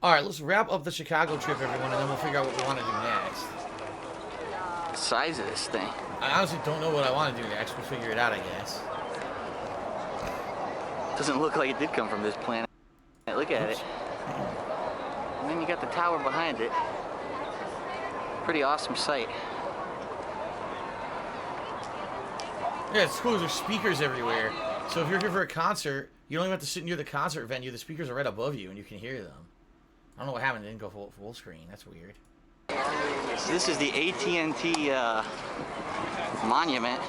Alright, let's wrap up the Chicago trip, everyone, and then we'll figure out what we want to do next. The size of this thing. I honestly don't know what I want to do next. We'll figure it out, I guess. Doesn't look like it did come from this planet. Look at it. And then you got the tower behind it. Pretty awesome sight. Yeah, it's cool. There's speakers everywhere. So if you're here for a concert, you don't even have to sit near the concert venue. The speakers are right above you, and you can hear them. I don't know what happened. It didn't go full screen. That's weird. So this is the AT&T monument.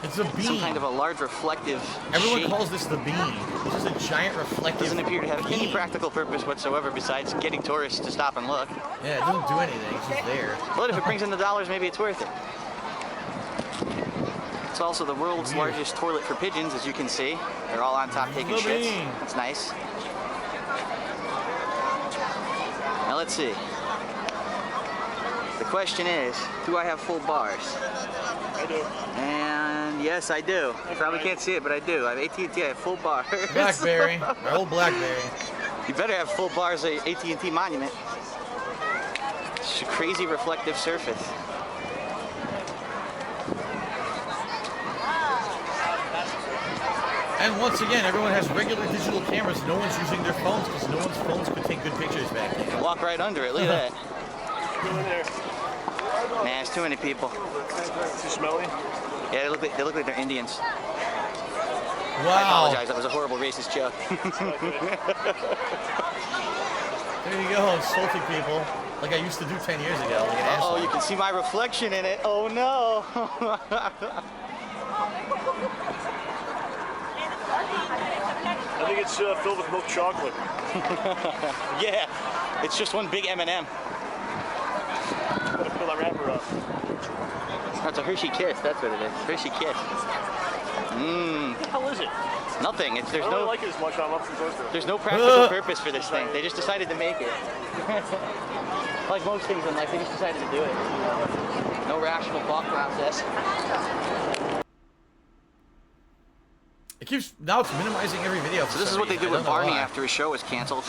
It's a beam. Some kind of a large reflective Everyone shape. calls this the beam. This is a giant reflective Doesn't appear to have beam. any practical purpose whatsoever besides getting tourists to stop and look. Yeah, it doesn't do anything. It's just there. But if it brings in the dollars, maybe it's worth it. It's also the world's largest toilet for pigeons, as you can see. They're all on top taking shits. That's nice. Now let's see. The question is, do I have full bars? I do. And yes, I do. You probably can't see it, but I do. I have AT&T, I have full bars. Blackberry. My old Blackberry. You better have full bars at AT&T Monument. It's a crazy reflective surface. And once again, everyone has regular digital cameras. No one's using their phones because no one's phones could take good pictures back then. Walk right under it. Look at that. Go in there. Man, there's too many people. Too smelly? Yeah, they look like they're Indians. Wow. I apologize. That was a horrible racist joke. There you go, insulting people. Like I used to do 10 years ago. Like an Oh, asshole. you can see my reflection in it. Oh no. I think it's filled with milk chocolate. Yeah, it's just one big M&M. Gotta fill that wrapper up. That's a Hershey Kiss. That's what it is. Hershey Kiss. Mmm. What the hell is it? Nothing. I don't really like it as much. I'm up for toaster. There's no practical purpose for this thing. They just decided to make it. Like most things in life, they just decided to do it. No rational thought process. It keeps, now it's minimizing every video. So this is what they do with Barney after his show is canceled.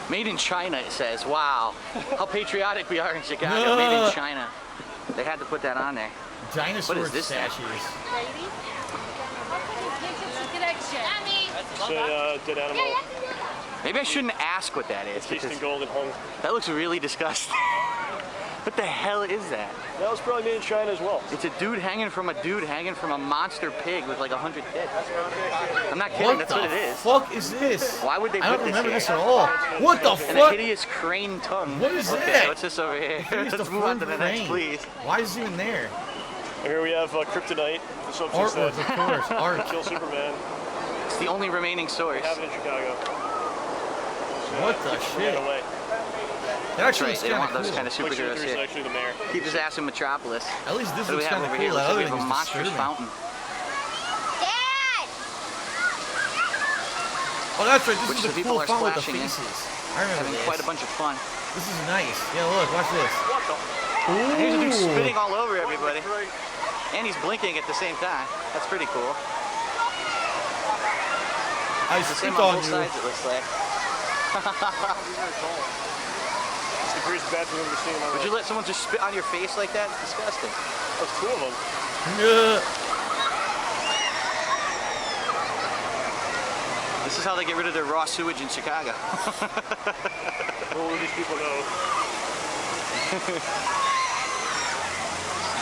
Made in China, it says. Wow. How patriotic we are in Chicago. Made in China. They had to put that on there. Dinosaur What is this statues. Say, dead animal. Maybe I shouldn't ask what that is. Tasting Because gold and hung. that looks really disgusting. What the hell is that? That was probably made in China as well. It's a dude hanging from a monster pig with like 100 tits. I'm not kidding, What that's the what it is. fuck is this? Why would they I put don't this remember here? this at all. What the And a fuck? hideous crane tongue. What is Okay, that? what's this over here? I think it's Let's the move on to front the next, crane. please. Why is it even there? And here we have Kryptonite, the substance Artwork, of that course. Art. kill Superman. It's the only remaining source. We have it in Chicago. What the Ran shit? away. That actually Right, looks they don't kind want of those cool. kind of Lex superheroes Luthor is here. actually the mayor. Keep his ass in Metropolis. At least this What do we looks have kind of over cool. here? That Looks other like we thing have a is monstrous disturbing. fountain. Oh, that's right. This Which is the the people cool are font with the splashing in. faces. I remember Having this. quite a bunch of fun. This is nice. Yeah, look. Watch this. What the? Here's a dude Ooh. spitting all over everybody. And he's blinking at the same time. That's pretty cool. I It's the same spit on on both you. sides, it looks like. It's the greatest bathroom I've ever seen in my Would you life. let someone just spit on your face like that? It's disgusting. There's two of them. Yeah. This is how they get rid of their raw sewage in Chicago. What will these people know?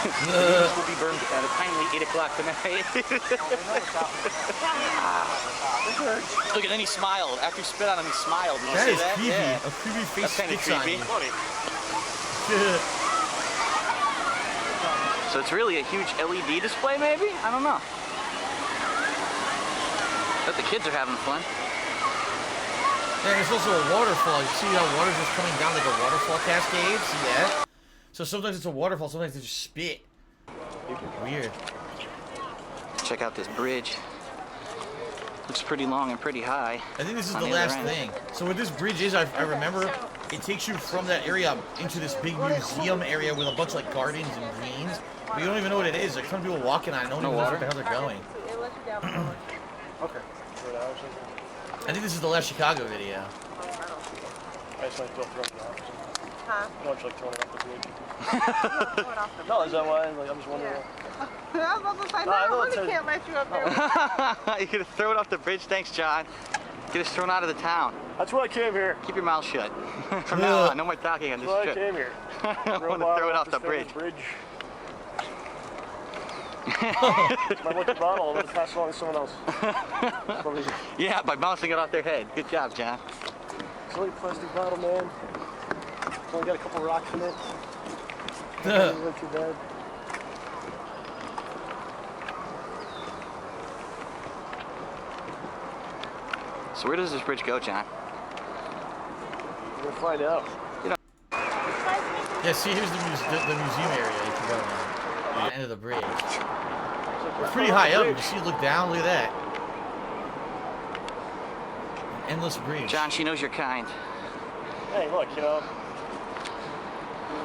These will be burned at a timely 8 o'clock tonight. Look, and then he smiled. After you spit on him, he smiled. Did you That see is that? creepy. Yeah. A creepy face That's kinda sticks on creepy. you. Funny. So it's really a huge LED display, maybe? I don't know. But the kids are having fun. And there's also a waterfall. You see how water's just coming down like a waterfall cascade? See that? So sometimes it's a waterfall, sometimes they just spit. Weird. Check out this bridge. Looks pretty long and pretty high. I think this is On the the other last end. thing. So what this bridge is, I remember, it takes you from that area into this big museum area with a bunch of like gardens and greens. But you don't even know what it is. Like some people walking on it, no one No even knows water? what the hell they're going. Okay. I think this is the last Chicago video. I just like to throw it off. Huh? I don't like throwing it off the bridge. Throw it off the No, is that why? Like, I'm just wondering. I was about to say, no, I I know really it's a- can't let you up there. You're gonna throw it off the bridge? Thanks, John. Get us thrown out of the town. That's why I came here. Keep your mouth shut. From now on, no more talking on That's this why I trip. came here. I want to throw it off the bridge. It's my lucky bottle. I'm going to pass it on to someone else. Probably Yeah, by bouncing it off their head. Good job, John. it's only a plastic bottle, man. It's only got a couple rocks in it. It isn't too bad. So where does this bridge go, John? We're going to find out. Yeah, see, here's the museum area you can go in. At the end of the bridge. It's pretty high up. You see, look down, look at that. An endless bridge. John, she knows you're kind. Hey, look, you know,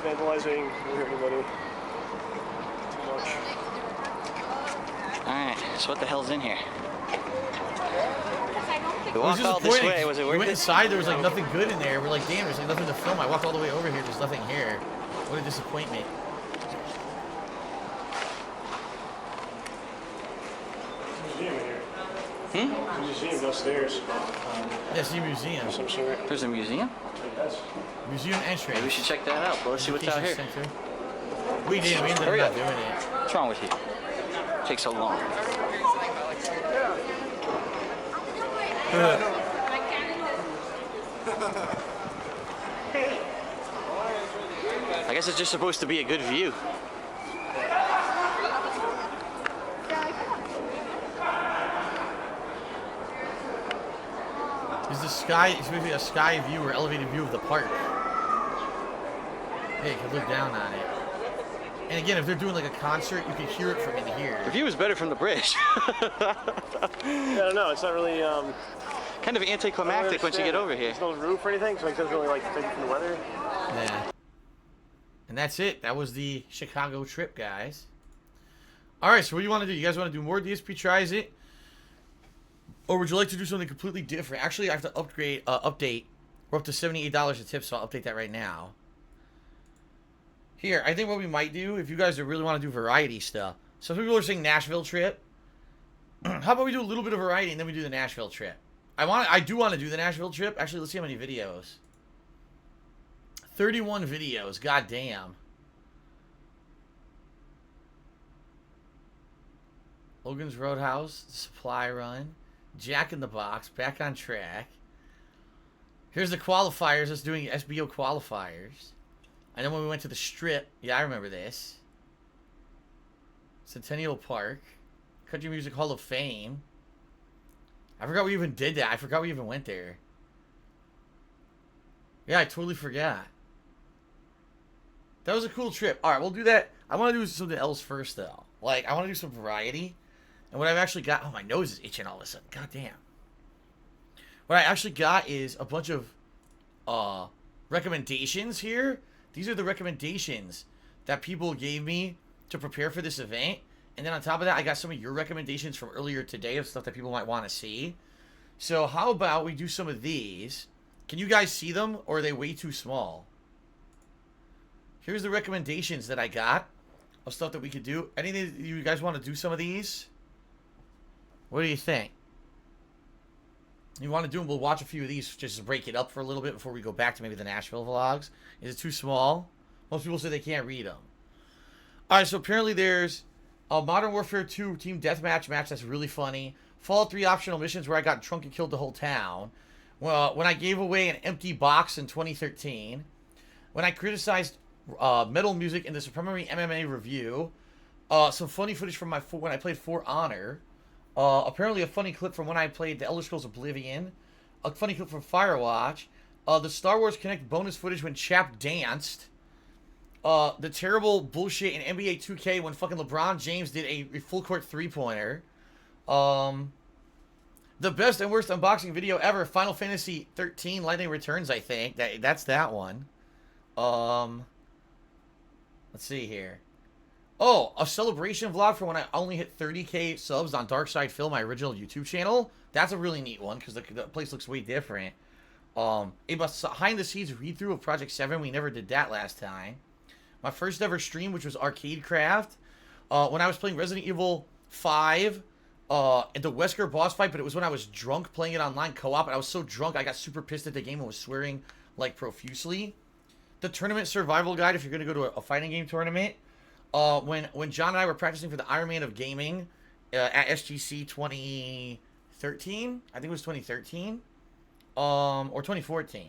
vandalizing, don't hurt anybody. Too much. Alright, so what the hell's in here? We It was walked all this disappointing. way, was it We worth went it? inside, there was like nothing good in there. We're like, damn, there's like nothing to film. I walked all the way over here, there's nothing here. What a disappointment. Museum in here. Hmm? There's a museum downstairs. Yeah, see, museum. Some sort. There's a museum? Yes. Museum entrance. Maybe we should check that out. Well, let's see what's out here. Education center. We did, we ended up Hurry not up. doing it. What's wrong with you? Takes so long. I guess it's just supposed to be a good view. Is the sky, it's supposed to be a sky view or elevated view of the park. Yeah, you can look down on it. And again, if they're doing like a concert, you can hear it from in here. The view is better from the bridge. Yeah, I don't know. It's not really. Kind of anticlimactic once you get over here. There's no roof or anything, so it doesn't really like take it from the weather. Yeah. And that's it. That was the Chicago trip, guys. Alright, so what do you want to do? You guys want to do more DSP Tries It? Or would you like to do something completely different? Actually, I have to update. We're up to $78 a tip, so I'll update that right now. Here, I think what we might do, if you guys really want to do variety stuff. Some people are saying Nashville trip. How about we do a little bit of variety and then we do the Nashville trip? I do want to do the Nashville trip. Actually, let's see how many videos. 31 videos. God damn. Logan's Roadhouse, Supply Run, Jack in the Box, Back on Track. Here's the qualifiers. Us doing SBO qualifiers. And then when we went to the Strip, yeah, I remember this. Centennial Park, Country Music Hall of Fame. I forgot we even did that. I forgot we even went there. Yeah, I totally forgot. That was a cool trip. All right, we'll do that. I want to do something else first, though. Like, I want to do some variety. And what I've actually got... Oh, my nose is itching all of a sudden. God damn. What I actually got is a bunch of recommendations here. These are the recommendations that people gave me to prepare for this event. And then on top of that, I got some of your recommendations from earlier today of stuff that people might want to see. So how about we do some of these? Can you guys see them, or are they way too small? Here's the recommendations that I got of stuff that we could do. Anything you guys want to do some of these? What do you think? You want to do them? We'll watch a few of these just to break it up for a little bit before we go back to maybe the Nashville vlogs. Is it too small? Most people say they can't read them. Alright, so apparently there's a Modern Warfare 2 Team Deathmatch match that's really funny. Fallout 3 optional missions where I got drunk and killed the whole town. Well, when I gave away an empty box in 2013. When I criticized metal music in the Supremacy MMA review. Some funny footage from when I played For Honor. Apparently a funny clip from when I played The Elder Scrolls Oblivion. A funny clip from Firewatch. The Star Wars Connect bonus footage when Chap danced. The terrible bullshit in NBA 2K when fucking LeBron James did a full court three-pointer. The best and worst unboxing video ever, Final Fantasy 13 Lightning Returns, I think. That's that one. Let's see here. Oh, a celebration vlog for when I only hit 30K subs on Darkside Phil, my original YouTube channel. That's a really neat one because the place looks way different. A behind the scenes read through of Project 7. We never did that last time. My first ever stream, which was Arcade Craft. When I was playing Resident Evil 5, at the Wesker boss fight, but it was when I was drunk playing it online co-op, and I was so drunk I got super pissed at the game and was swearing like profusely. The tournament survival guide if you're gonna go to a fighting game tournament. When John and I were practicing for the Iron Man of Gaming at SGC 2013, I think it was 2013, or 2014.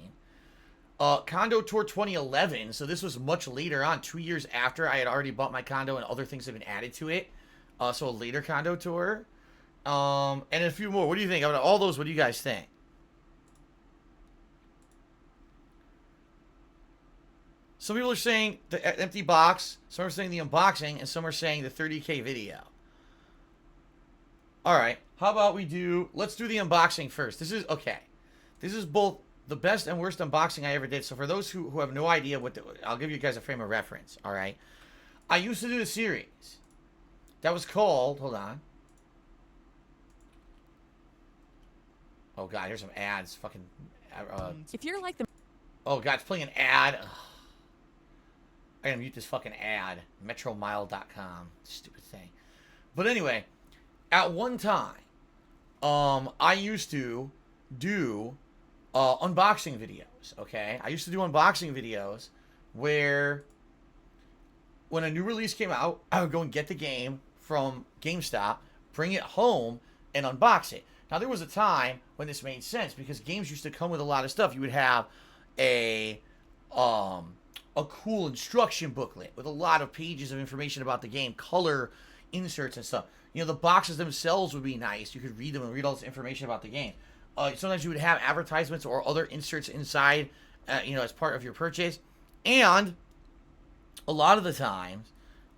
Condo tour 2011, so this was much later on, 2 years after I had already bought my condo and other things have been added to it. So a later condo tour. And a few more. What do you think? Out of all those, what do you guys think? Some people are saying the empty box, some are saying the unboxing, and some are saying the 30K video. Alright, how about let's do the unboxing first. This is both the best and worst unboxing I ever did. So for those who have no idea I'll give you guys a frame of reference, alright? I used to do a series that was called, hold on. Oh god, here's some ads. Fucking, if you're like the... oh god, it's playing an ad. Ugh. I gotta mute this fucking ad. Metromile.com. Stupid thing. But anyway, at one time, I used to do unboxing videos, okay? I used to do unboxing videos where when a new release came out, I would go and get the game from GameStop, bring it home, and unbox it. Now, there was a time when this made sense because games used to come with a lot of stuff. You would have a cool instruction booklet with a lot of pages of information about the game, color inserts and stuff. You know, the boxes themselves would be nice. You could read them and read all this information about the game. Sometimes you would have advertisements or other inserts inside, as part of your purchase. And a lot of the times,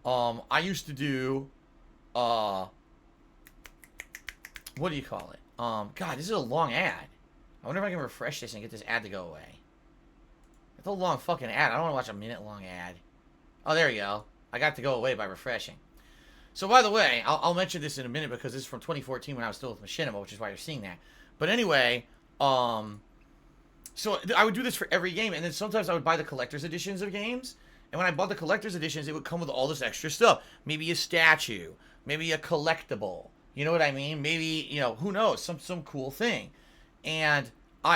I used to do, what do you call it? God, this is a long ad. I wonder if I can refresh this and get this ad to go away. It's a long fucking ad. I don't want to watch a minute-long ad. Oh, there you go. I got to go away by refreshing. So, by the way, I'll mention this in a minute because this is from 2014 when I was still with Machinima, which is why you're seeing that. But anyway, so I would do this for every game, and then sometimes I would buy the collector's editions of games. And when I bought the collector's editions, it would come with all this extra stuff. Maybe a statue. Maybe a collectible. You know what I mean? Maybe, who knows? Some cool thing. And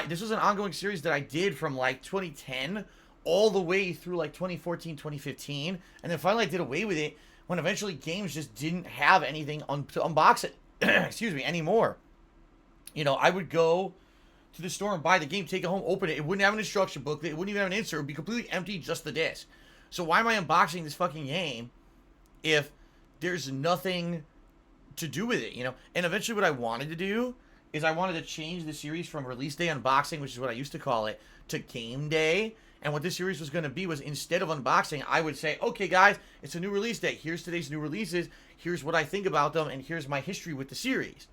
this was an ongoing series that I did from like 2010 all the way through like 2014, 2015. And then finally I did away with it when eventually games just didn't have anything to unbox it, excuse me, anymore. I would go to the store and buy the game, take it home, open it. It wouldn't have an instruction booklet. It wouldn't even have an insert. It would be completely empty, just the disc. So why am I unboxing this fucking game if there's nothing to do with it, And eventually what I wanted to do is I wanted to change the series from release day unboxing, which is what I used to call it, to game day. And what this series was going to be was instead of unboxing, I would say, okay, guys, it's a new release day. Here's today's new releases. Here's what I think about them. And here's my history with the series.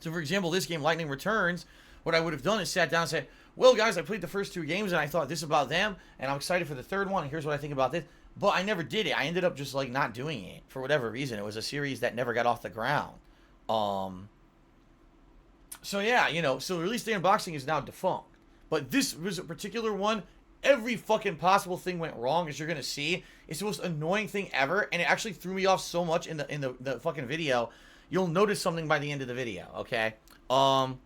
So, for example, this game, Lightning Returns, what I would have done is sat down and said, well, guys, I played the first 2 games and I thought this about them. And I'm excited for the third one. And here's what I think about this. But I never did it. I ended up just, not doing it for whatever reason. It was a series that never got off the ground. So, yeah, so release day unboxing is now defunct. But this was a particular one. Every fucking possible thing went wrong, as you're going to see. It's the most annoying thing ever. And it actually threw me off so much in the fucking video. You'll notice something by the end of the video, okay? Also,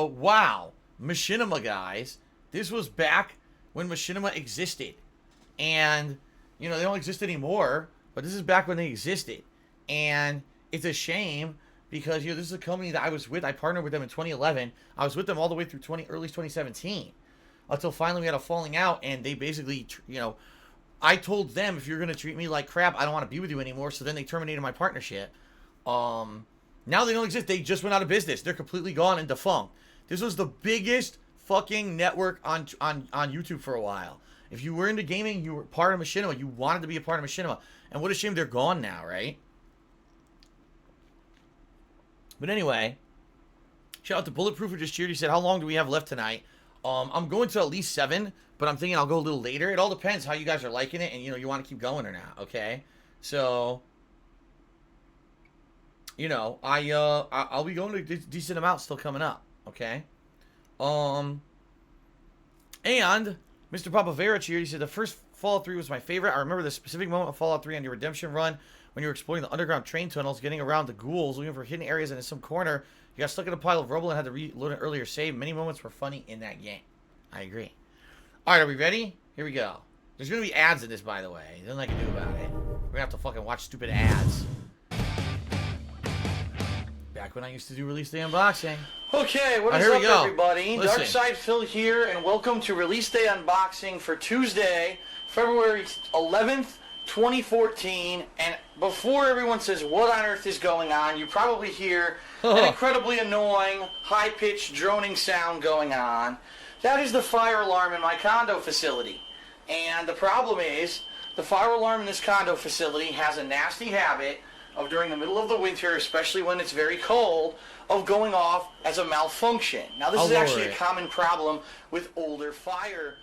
wow. Machinima, guys. This was back when Machinima existed. And, they don't exist anymore. But this is back when they existed. And it's a shame because, this is a company that I was with. I partnered with them in 2011. I was with them all the way through early 2017. Until finally we had a falling out. And they basically, I told them, if you're going to treat me like crap, I don't want to be with you anymore. So then they terminated my partnership. Now they don't exist. They just went out of business. They're completely gone and defunct. This was the biggest fucking network on YouTube for a while. If you were into gaming, you were part of Machinima. You wanted to be a part of Machinima. And what a shame they're gone now, right? But anyway, shout out to Bulletproof who just cheered. He said, how long do we have left tonight? I'm going to at least 7, but I'm thinking I'll go a little later. It all depends how you guys are liking it, and you want to keep going or not. Okay, so I'll be going to a decent amount still coming up. Okay, and Mr. Papaverich here, he said the first Fallout 3 was my favorite. I remember the specific moment of Fallout 3 on your redemption run when you were exploring the underground train tunnels, getting around the ghouls, looking for hidden areas, and in some corner, you got stuck in a pile of rubble and had to reload an earlier save. Many moments were funny in that game. I agree. All right, are we ready? Here we go. There's going to be ads in this, by the way. There's nothing I can do about it. We're going to have to fucking watch stupid ads. Back when I used to do release day unboxing. Okay, what is here up, we go. everybody? Listen. Darkside Phil here, and welcome to Release Day Unboxing for Tuesday, February 11th, 2014. And before everyone says, what on earth is going on, you probably hear an incredibly annoying, high-pitched, droning sound going on. That is the fire alarm in my condo facility. And the problem is, the fire alarm in this condo facility has a nasty habit of, during the middle of the winter, especially when it's very cold, of going off as a malfunction. Now, this is actually a common problem with older fire,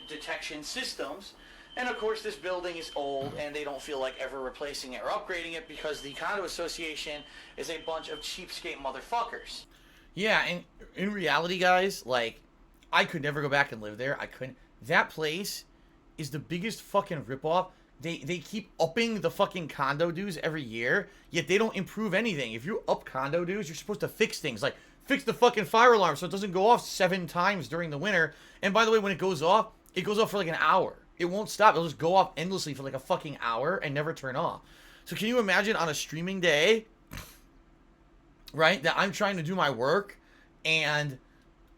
detection systems. And of course, this building is old, and they don't feel like ever replacing it or upgrading it because the condo association is a bunch of cheapskate motherfuckers. Yeah, and in reality, guys, like, I could never go back and live there. I couldn't. That place is the biggest fucking ripoff. They keep upping the fucking condo dues every year, yet they don't improve anything. If you up condo dues, you're supposed to fix things. Like, fix the fucking fire alarm so it doesn't go off 7 times during the winter. And by the way, when it goes off for like an hour. It won't stop. It'll just go off endlessly for like a fucking hour and never turn off. So can you imagine on a streaming day, right, that I'm trying to do my work, and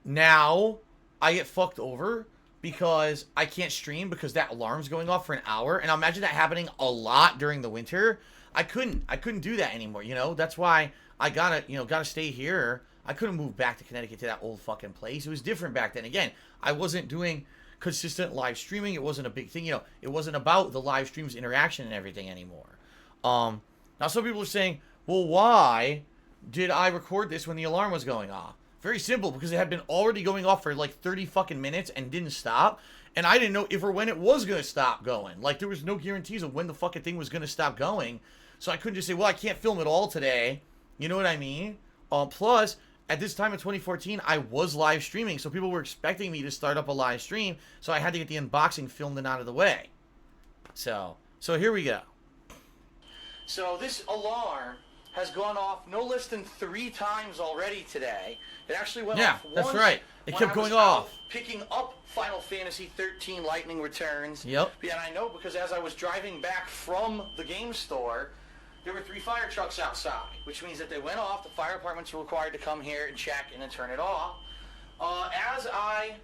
now I get fucked over because I can't stream because that alarm's going off for an hour. And I imagine that happening a lot during the winter. I couldn't do that anymore, That's why I gotta stay here. I couldn't move back to Connecticut to that old fucking place. It was different back then. Again, I wasn't doing consistent live streaming. It wasn't a big thing, It wasn't about the live streams interaction and everything anymore. Now some people are saying, well, why did I record this when the alarm was going off? Very simple, because it had been already going off for like 30 fucking minutes and didn't stop. And I didn't know if or when it was going to stop going. Like, there was no guarantees of when the fucking thing was going to stop going. So I couldn't just say, well, I can't film it all today. You know what I mean? Plus, at this time in 2014, I was live streaming. So people were expecting me to start up a live stream. So I had to get the unboxing filmed and out of the way. So here we go. So this alarm has gone off no less than 3 times already today. It actually went off once. That's right. It kept going out off. Picking up Final Fantasy 13 Lightning Returns. Yep. And I know because as I was driving back from the game store, there were 3 fire trucks outside, which means that they went off. The fire departments were required to come here and check and then turn it off. As I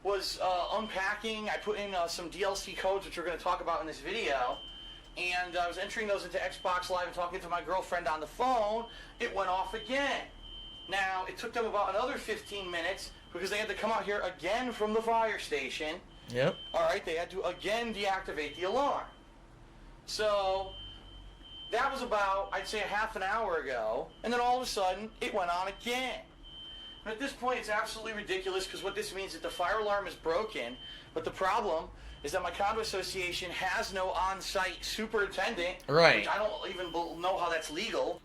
was unpacking, I put in some DLC codes, which we're going to talk about in this video. And I was entering those into Xbox Live and talking to my girlfriend on the phone. It went off again. Now, it took them about another 15 minutes because they had to come out here again from the fire station. Yep. All right, they had to again deactivate the alarm. So that was about, I'd say, a half an hour ago. And then all of a sudden, it went on again. And at this point, it's absolutely ridiculous because what this means is that the fire alarm is broken. But the problem is that my condo association has no on-site superintendent. Right. Which I don't even know how that's legal.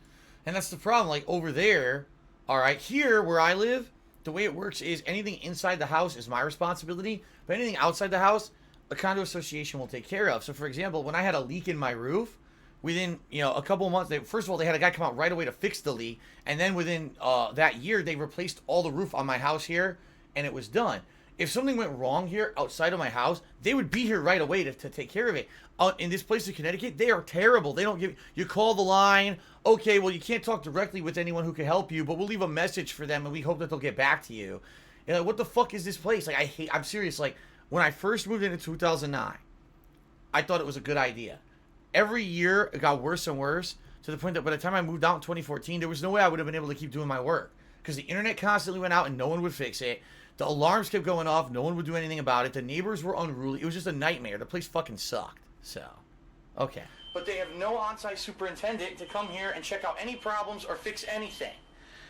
And that's the problem. Like, over there, all right, here where I live, the way it works is anything inside the house is my responsibility. But anything outside the house, a condo association will take care of. So, for example, when I had a leak in my roof, within, a couple of months, first of all, they had a guy come out right away to fix the leak. And then within that year, they replaced all the roof on my house here, and it was done. If something went wrong here outside of my house, they would be here right away to take care of it. In this place in Connecticut, they are terrible. They don't give you call the line. Okay, well, you can't talk directly with anyone who can help you, but we'll leave a message for them, and we hope that they'll get back to you. What the fuck is this place? Like, I'm serious. Like, when I first moved in 2009, I thought it was a good idea. Every year, it got worse and worse to the point that by the time I moved out in 2014, there was no way I would have been able to keep doing my work because the internet constantly went out and no one would fix it. The alarms kept going off. No one would do anything about it. The neighbors were unruly. It was just a nightmare. The place fucking sucked. So, okay. But they have no on-site superintendent to come here and check out any problems or fix anything.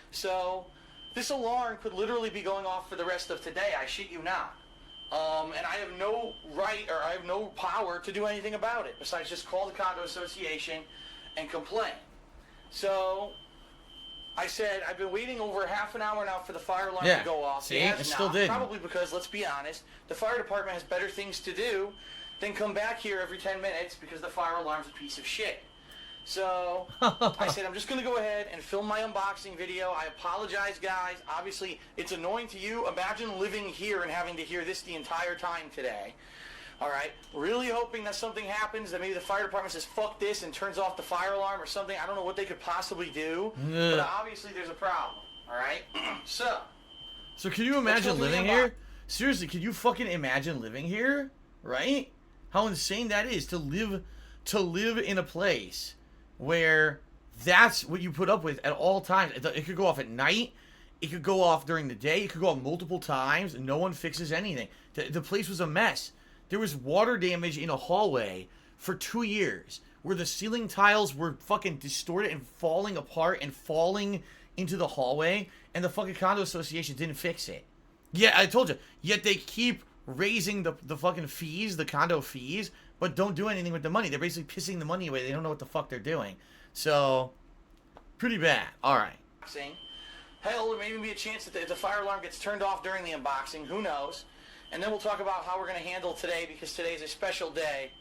So, this alarm could literally be going off for the rest of today. I shit you not. And I have no right, or I have no power to do anything about it besides just call the condo association and complain. So I said, I've been waiting over half an hour now for the fire alarm to go off. See, it still did. Probably because, let's be honest, the fire department has better things to do than come back here every 10 minutes because the fire alarm's a piece of shit. So I said, I'm just going to go ahead and film my unboxing video. I apologize, guys. Obviously, it's annoying to you. Imagine living here and having to hear this the entire time today. All right? Really hoping that something happens, that maybe the fire department says, fuck this, and turns off the fire alarm or something. I don't know what they could possibly do. But obviously, there's a problem. All right? So can you imagine living here? Seriously, can you fucking imagine living here? Right? How insane that is to live in a place where that's what you put up with at all times. It could go off at night. It could go off during the day. It could go off multiple times, and no one fixes anything. The place was a mess. There was water damage in a hallway for 2 years where the ceiling tiles were fucking distorted and falling apart and falling into the hallway, and the fucking condo association didn't fix it. Yeah, I told you. Yet they keep raising the fucking fees, the condo fees, but don't do anything with the money. They're basically pissing the money away. They don't know what the fuck they're doing. So, pretty bad. All right. Hell, there may even be a chance that the fire alarm gets turned off during the unboxing. Who knows? And then we'll talk about how we're going to handle today, because today is a special day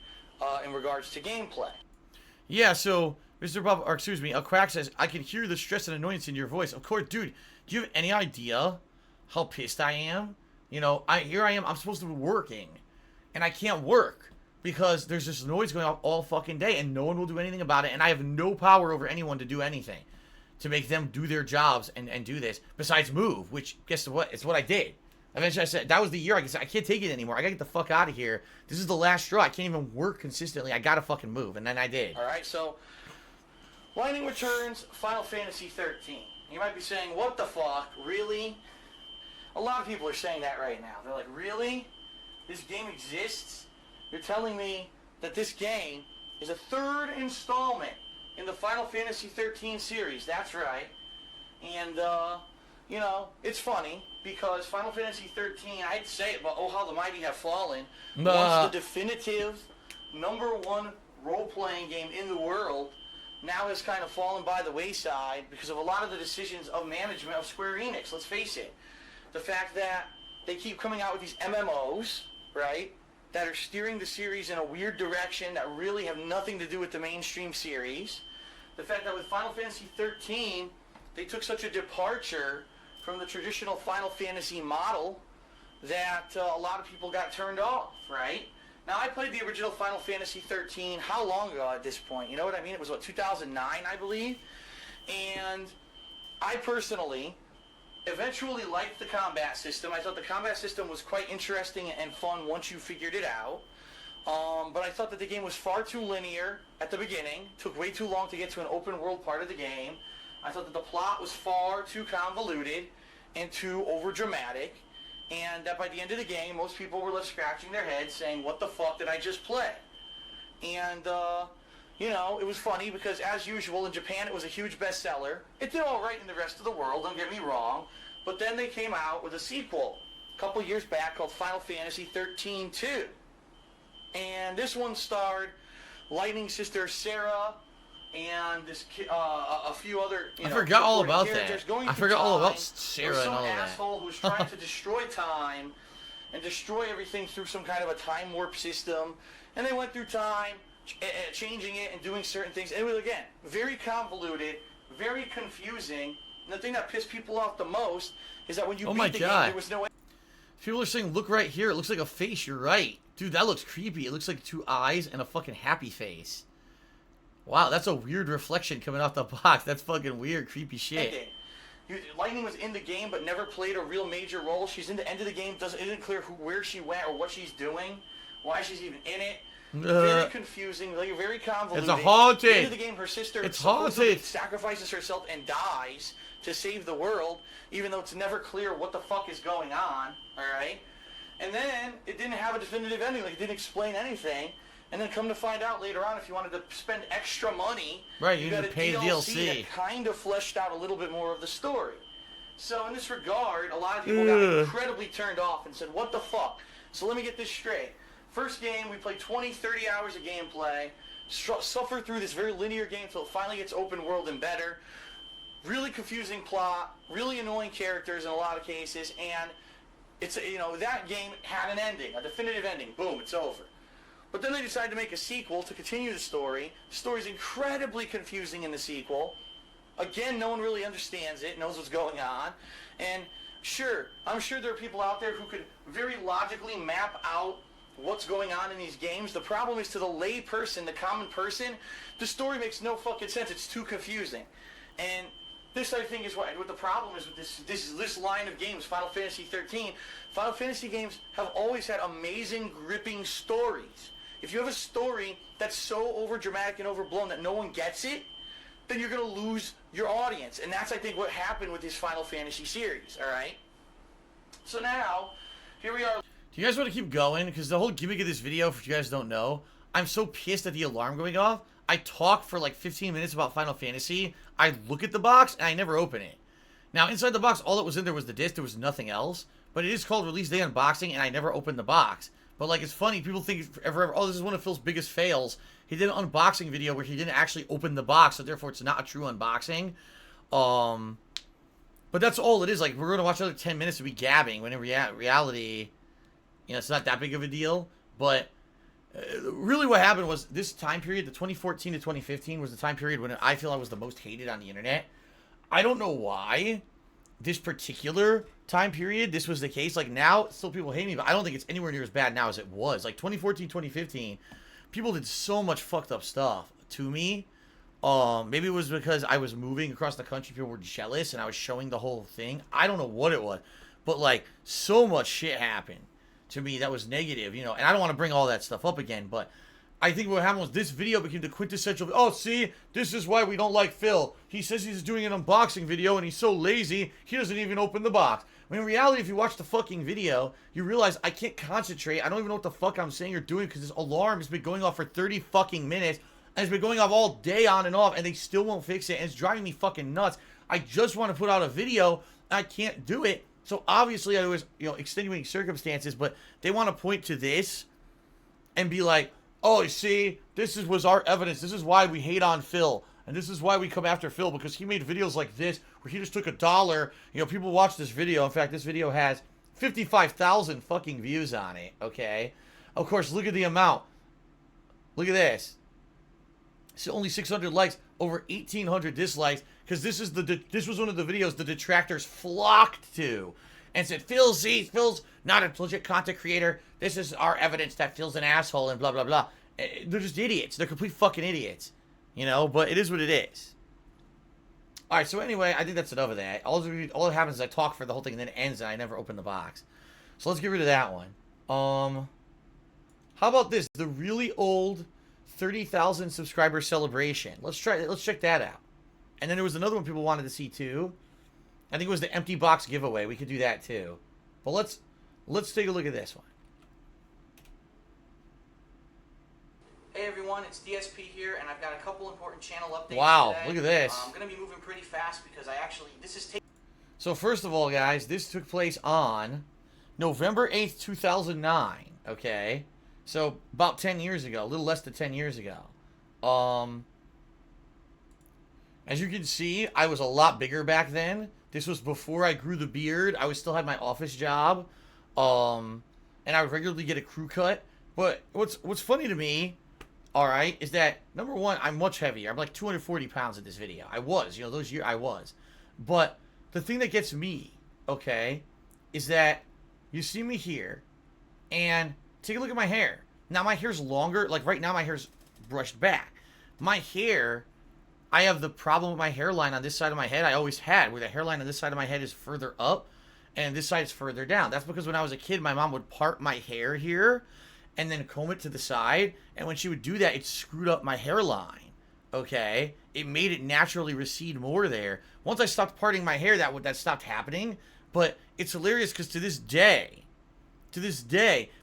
in regards to gameplay. Yeah, so Mr. Bob, or excuse me, Crack says, I can hear the stress and annoyance in your voice. Of course, dude, do you have any idea how pissed I am? You know, here I am, I'm supposed to be working, and I can't work because there's this noise going on all fucking day, and no one will do anything about it, and I have no power over anyone to do anything, to make them do their jobs and do this, besides move, which, guess what, it's what I did. Eventually I said, that was the year I said, I can't take it anymore, I gotta get the fuck out of here, this is the last straw, I can't even work consistently, I gotta fucking move, and then I did. Alright, so, Lightning Returns, Final Fantasy 13. You might be saying, what the fuck, really? A lot of people are saying that right now. They're like, really? This game exists? You're telling me that this game is a third installment in the Final Fantasy 13 series. That's right. And, you know, it's funny because Final Fantasy 13, I hate to say it, but oh how the mighty have fallen, once the definitive #1 role-playing game in the world, now has kind of fallen by the wayside because of a lot of the decisions of management of Square Enix. Let's face it. The fact that they keep coming out with these MMOs, right, that are steering the series in a weird direction that really have nothing to do with the mainstream series. The fact that with Final Fantasy 13, they took such a departure from the traditional Final Fantasy model that a lot of people got turned off, right? Now, I played the original Final Fantasy 13 how long ago at this point? You know what I mean? It was, what, 2009, I believe? And I personally eventually liked the combat system. I thought the combat system was quite interesting and fun once you figured it out. But I thought that the game was far too linear at the beginning. Took way too long to get to an open world part of the game. I thought that the plot was far too convoluted and too overdramatic. And that by the end of the game, most people were left scratching their heads saying, what the fuck did I just play? And, you know, it was funny because, as usual, in Japan it was a huge bestseller. It did all right in the rest of the world, don't get me wrong. But then they came out with a sequel a couple years back called Final Fantasy 13-2. And this one starred Lightning Sister Sarah and this a few other, you know, I forgot all about characters that. going I through forgot all time. about Sarah and all Some of that. asshole who was trying to destroy time and destroy everything through some kind of a time warp system. And they went through time, changing it and doing certain things. And it was, again, very convoluted, very confusing. And the thing that pissed people off the most is that when you beat the game, there was no... People are saying, look right here, it looks like a face, you're right. Dude, that looks creepy. It looks like 2 eyes and a fucking happy face. Wow, that's a weird reflection coming off the box. That's fucking weird, creepy shit. Lightning was in the game but never played a real major role. She's in the end of the game. It isn't clear where she went or what she's doing, why she's even in it. Very confusing, like, very convoluted. It's a haunted. At the end of the game, her sister sacrifices herself and dies to save the world, even though it's never clear what the fuck is going on, alright? And then, it didn't have a definitive ending, like, it didn't explain anything. And then come to find out later on, if you wanted to spend extra money, right, you got need a to pay DLC DLC that kind of fleshed out a little bit more of the story. So in this regard, a lot of people got incredibly turned off and said, what the fuck? So let me get this straight. First game, we played 20, 30 hours of gameplay, suffer through this very linear game until it finally gets open world and better. Really confusing plot, really annoying characters in a lot of cases, and it's, you know, that game had an ending, a definitive ending. Boom, it's over. But then they decided to make a sequel to continue the story. The story's incredibly confusing in the sequel. Again, no one really understands it, knows what's going on. And sure, I'm sure there are people out there who could very logically map out what's going on in these games. The problem is, to the lay person, the common person, the story makes no fucking sense. It's too confusing. And this, I think, is what the problem is with this line of games, Final Fantasy 13. Final Fantasy games have always had amazing, gripping stories. If you have a story that's so overdramatic and overblown that no one gets it, then you're going to lose your audience. And that's, I think, what happened with this Final Fantasy series, all right? So now, here we are. Do you guys want to keep going? Because the whole gimmick of this video, if you guys don't know, I'm so pissed at the alarm going off. I talk for like 15 minutes about Final Fantasy. I look at the box, and I never open it. Now, inside the box, all that was in there was the disc. There was nothing else. But it is called Release Day Unboxing, and I never opened the box. But, like, it's funny. People think, oh, this is one of Phil's biggest fails. He did an unboxing video where he didn't actually open the box, so therefore it's not a true unboxing. But that's all it is. Like, we're going to watch another 10 minutes of me gabbing, when in reality, you know, it's not that big of a deal. But really what happened was this time period, the 2014 to 2015, was the time period when I feel I was the most hated on the internet. I don't know why this particular time period this was the case. Like, now still people hate me, but I don't think it's anywhere near as bad now as it was. Like 2014, 2015, people did so much fucked up stuff to me. Maybe it was because I was moving across the country, people were jealous and I was showing the whole thing. I don't know what it was, but like, so much shit happened to me that was negative, you know. And I don't want to bring all that stuff up again, but I think what happened was this video became the quintessential, oh, see, this is why we don't like Phil. He says he's doing an unboxing video and he's so lazy, he doesn't even open the box. When in reality, if you watch the fucking video, you realize I can't concentrate. I don't even know what the fuck I'm saying or doing because this alarm has been going off for 30 fucking minutes. And it's been going off all day on and off, and they still won't fix it, and it's driving me fucking nuts. I just want to put out a video, and I can't do it. So obviously, I was, you know, extenuating circumstances, but they want to point to this and be like, oh, you see, was our evidence. This is why we hate on Phil, and this is why we come after Phil, because he made videos like this, where he just took $1. You know, people watch this video. In fact, this video has 55,000 fucking views on it, okay? Of course, look at the amount. Look at this. So only 600 likes, over 1,800 dislikes, because this was one of the videos the detractors flocked to, and said, Phil's not a legit content creator. This is our evidence that Phil's an asshole and blah blah blah. They're just idiots. They're complete fucking idiots, you know. But it is what it is. All right. So anyway, I think that's enough of that. All that happens is I talk for the whole thing, and then it ends, and I never open the box. So let's get rid of that one. How about this? The really old 30,000 subscriber celebration. Let's check that out. And then there was another one people wanted to see too. I think it was the empty box giveaway. We could do that too. But let's take a look at this one. Hey everyone, it's DSP here, and I've got a couple important channel updates. Wow, today. look at this. I'm gonna be moving pretty fast because this is So first of all, guys, this took place on November 8th, 2009. Okay. So, about 10 years ago. A little less than 10 years ago. As you can see, I was a lot bigger back then. This was before I grew the beard. I still had my office job. And I would regularly get a crew cut. But what's funny to me, alright, is that, number one, I'm much heavier. I'm like 240 pounds in this video. I was. You know, those years I was. But the thing that gets me, okay, is that you see me here, and take a look at my hair. Now my hair's longer. Like right now my hair's brushed back. My hair, I have the problem with my hairline on this side of my head I always had, where the hairline on this side of my head is further up and this side is further down. That's because when I was a kid, my mom would part my hair here and then comb it to the side. And when she would do that, it screwed up my hairline. Okay? It made it naturally recede more there. Once I stopped parting my hair, that stopped happening. But it's hilarious because to this day,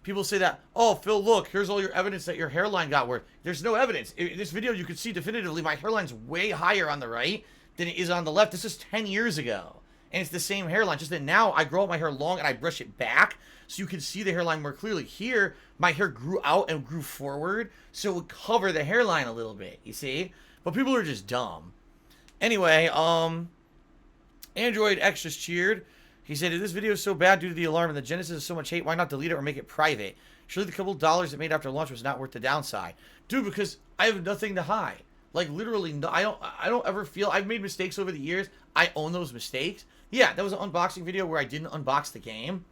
people say that, oh, Phil, look, here's all your evidence that your hairline got worse. There's no evidence. In this video, you can see definitively my hairline's way higher on the right than it is on the left. This is 10 years ago. And it's the same hairline, just that now I grow out my hair long and I brush it back so you can see the hairline more clearly. Here, my hair grew out and grew forward, so it would cover the hairline a little bit, you see? But people are just dumb. Anyway, Android X just cheered. He said, if this video is so bad due to the alarm and the genesis of so much hate, why not delete it or make it private? Surely the couple dollars it made after launch was not worth the downside. Dude, because I have nothing to hide. Like, literally, no, I don't ever feel... I've made mistakes over the years. I own those mistakes. Yeah, that was an unboxing video where I didn't unbox the game.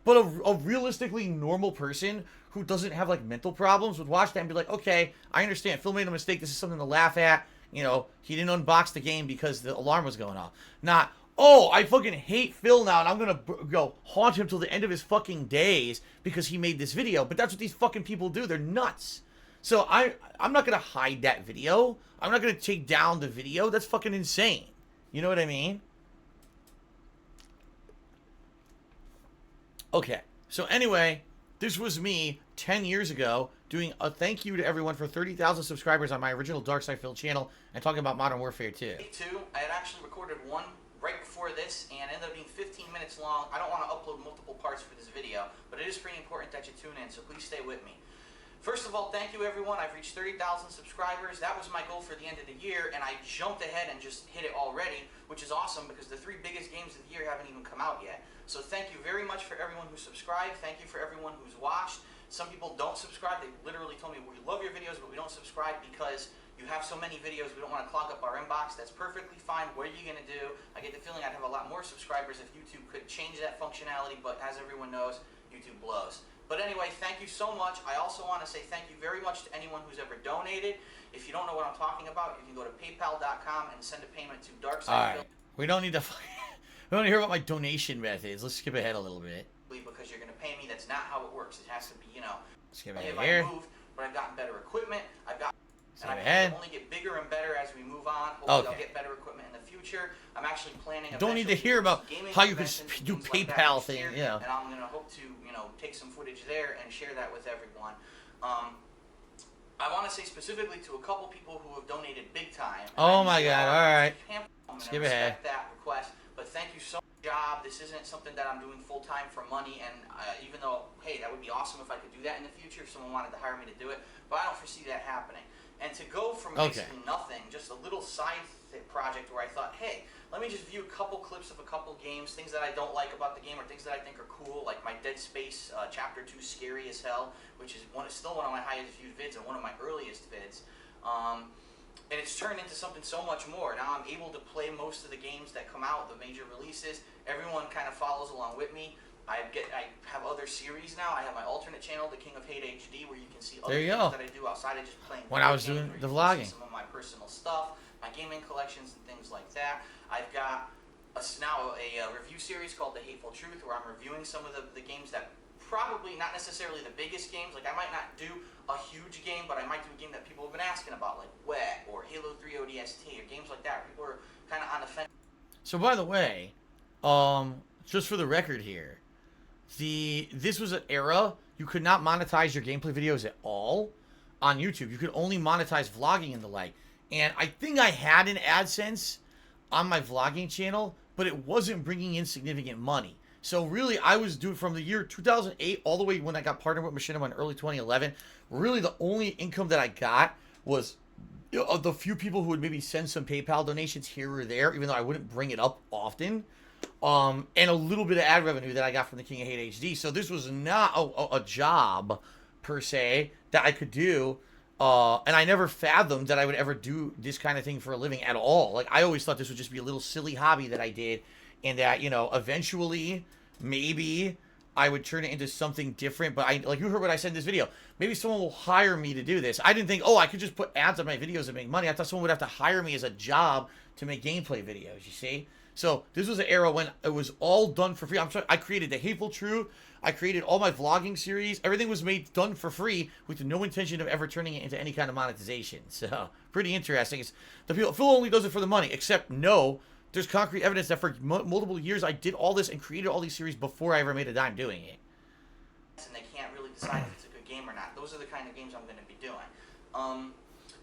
But a realistically normal person who doesn't have, like, mental problems would watch that and be like, okay, I understand. Phil made a mistake. This is something to laugh at. You know, he didn't unbox the game because the alarm was going off. Not, oh, I fucking hate Phil now and I'm going to go haunt him till the end of his fucking days because he made this video. But that's what these fucking people do. They're nuts. So I'm not going to hide that video. I'm not going to take down the video. That's fucking insane. You know what I mean? Okay. So anyway, this was me 10 years ago doing a thank you to everyone for 30,000 subscribers on my original Dark Side Phil channel and talking about Modern Warfare 2. I had actually recorded one right before this and ended up being 15 minutes long. I don't want to upload multiple parts for this video, but it is pretty important that you tune in, so please stay with me. First of all, thank you everyone. I've reached 30,000 subscribers. That was my goal for the end of the year, and I jumped ahead and just hit it already, which is awesome because the 3 biggest games of the year haven't even come out yet. So thank you very much for everyone who subscribed. Thank you for everyone who's watched. Some people don't subscribe. They literally told me, we love your videos, but we don't subscribe because you have so many videos, we don't want to clog up our inbox. That's perfectly fine. What are you going to do? I get the feeling I'd have a lot more subscribers if YouTube could change that functionality, but as everyone knows, YouTube blows. But anyway, thank you so much. I also want to say thank you very much to anyone who's ever donated. If you don't know what I'm talking about, you can go to paypal.com and send a payment to Darkside. All right. We don't need to... we don't need to hear about my donation methods. Let's skip ahead a little bit. Because you're going to pay me. That's not how it works. It has to be, you know... Skip ahead here. I've moved, but I've gotten better equipment. Skip And ahead. I only get bigger and better as we move on. Hopefully I'll get better equipment in the future. I'm actually planning... Don't need to hear about how you can do PayPal thing, yeah. And I'm going to hope to, you know, take some footage there and share that with everyone. I want to say specifically to a couple people who have donated big time. Oh my God, alright. Skip ahead. That request, but thank you so much. Job. This isn't something that I'm doing full time for money, and even though, hey, that would be awesome if I could do that in the future if someone wanted to hire me to do it, but I don't foresee that happening. And to go from basically nothing, just a little side project where I thought, hey, let me just view a couple clips of a couple games, things that I don't like about the game or things that I think are cool, like my Dead Space Chapter 2 Scary as Hell, which is still one of my highest viewed vids and one of my earliest vids. And it's turned into something so much more. Now I'm able to play most of the games that come out, the major releases. Everyone kind of follows along with me. I have other series now. I have my alternate channel, The King of Hate HD, where you can see other things that I do outside of just playing. When I was doing the vlogging. Some of my personal stuff, my gaming collections and things like that. I've got now a review series called The Hateful Truth, where I'm reviewing some of the games that probably not necessarily the biggest games. Like I might not do a huge game, but I might do a game that people have been asking about, like Wet or Halo 3 ODST or games like that. People are kind of on the fence. So by the way, just for the record here, this was an era you could not monetize your gameplay videos at all on YouTube. You could only monetize vlogging and the like. And I think I had an AdSense on my vlogging channel, but it wasn't bringing in significant money. So really, I was doing from the year 2008 all the way when I got partnered with Machinima in early 2011. Really, the only income that I got was the few people who would maybe send some PayPal donations here or there, even though I wouldn't bring it up often. And a little bit of ad revenue that I got from the King of Hate HD. So this was not a job, per se, that I could do. And I never fathomed that I would ever do this kind of thing for a living at all. Like, I always thought this would just be a little silly hobby that I did. And that, you know, eventually, maybe I would turn it into something different. But like you heard what I said in this video. Maybe someone will hire me to do this. I didn't think, oh, I could just put ads on my videos and make money. I thought someone would have to hire me as a job to make gameplay videos, you see? So this was an era when it was all done for free. I'm sorry, I created The Hateful Truth. I created all my vlogging series. Everything was done for free with no intention of ever turning it into any kind of monetization. So pretty interesting. It's the people, Phil only does it for the money, except no. There's concrete evidence that for multiple years I did all this and created all these series before I ever made a dime doing it. And they can't really decide if it's a good game or not. Those are the kind of games I'm going to be doing.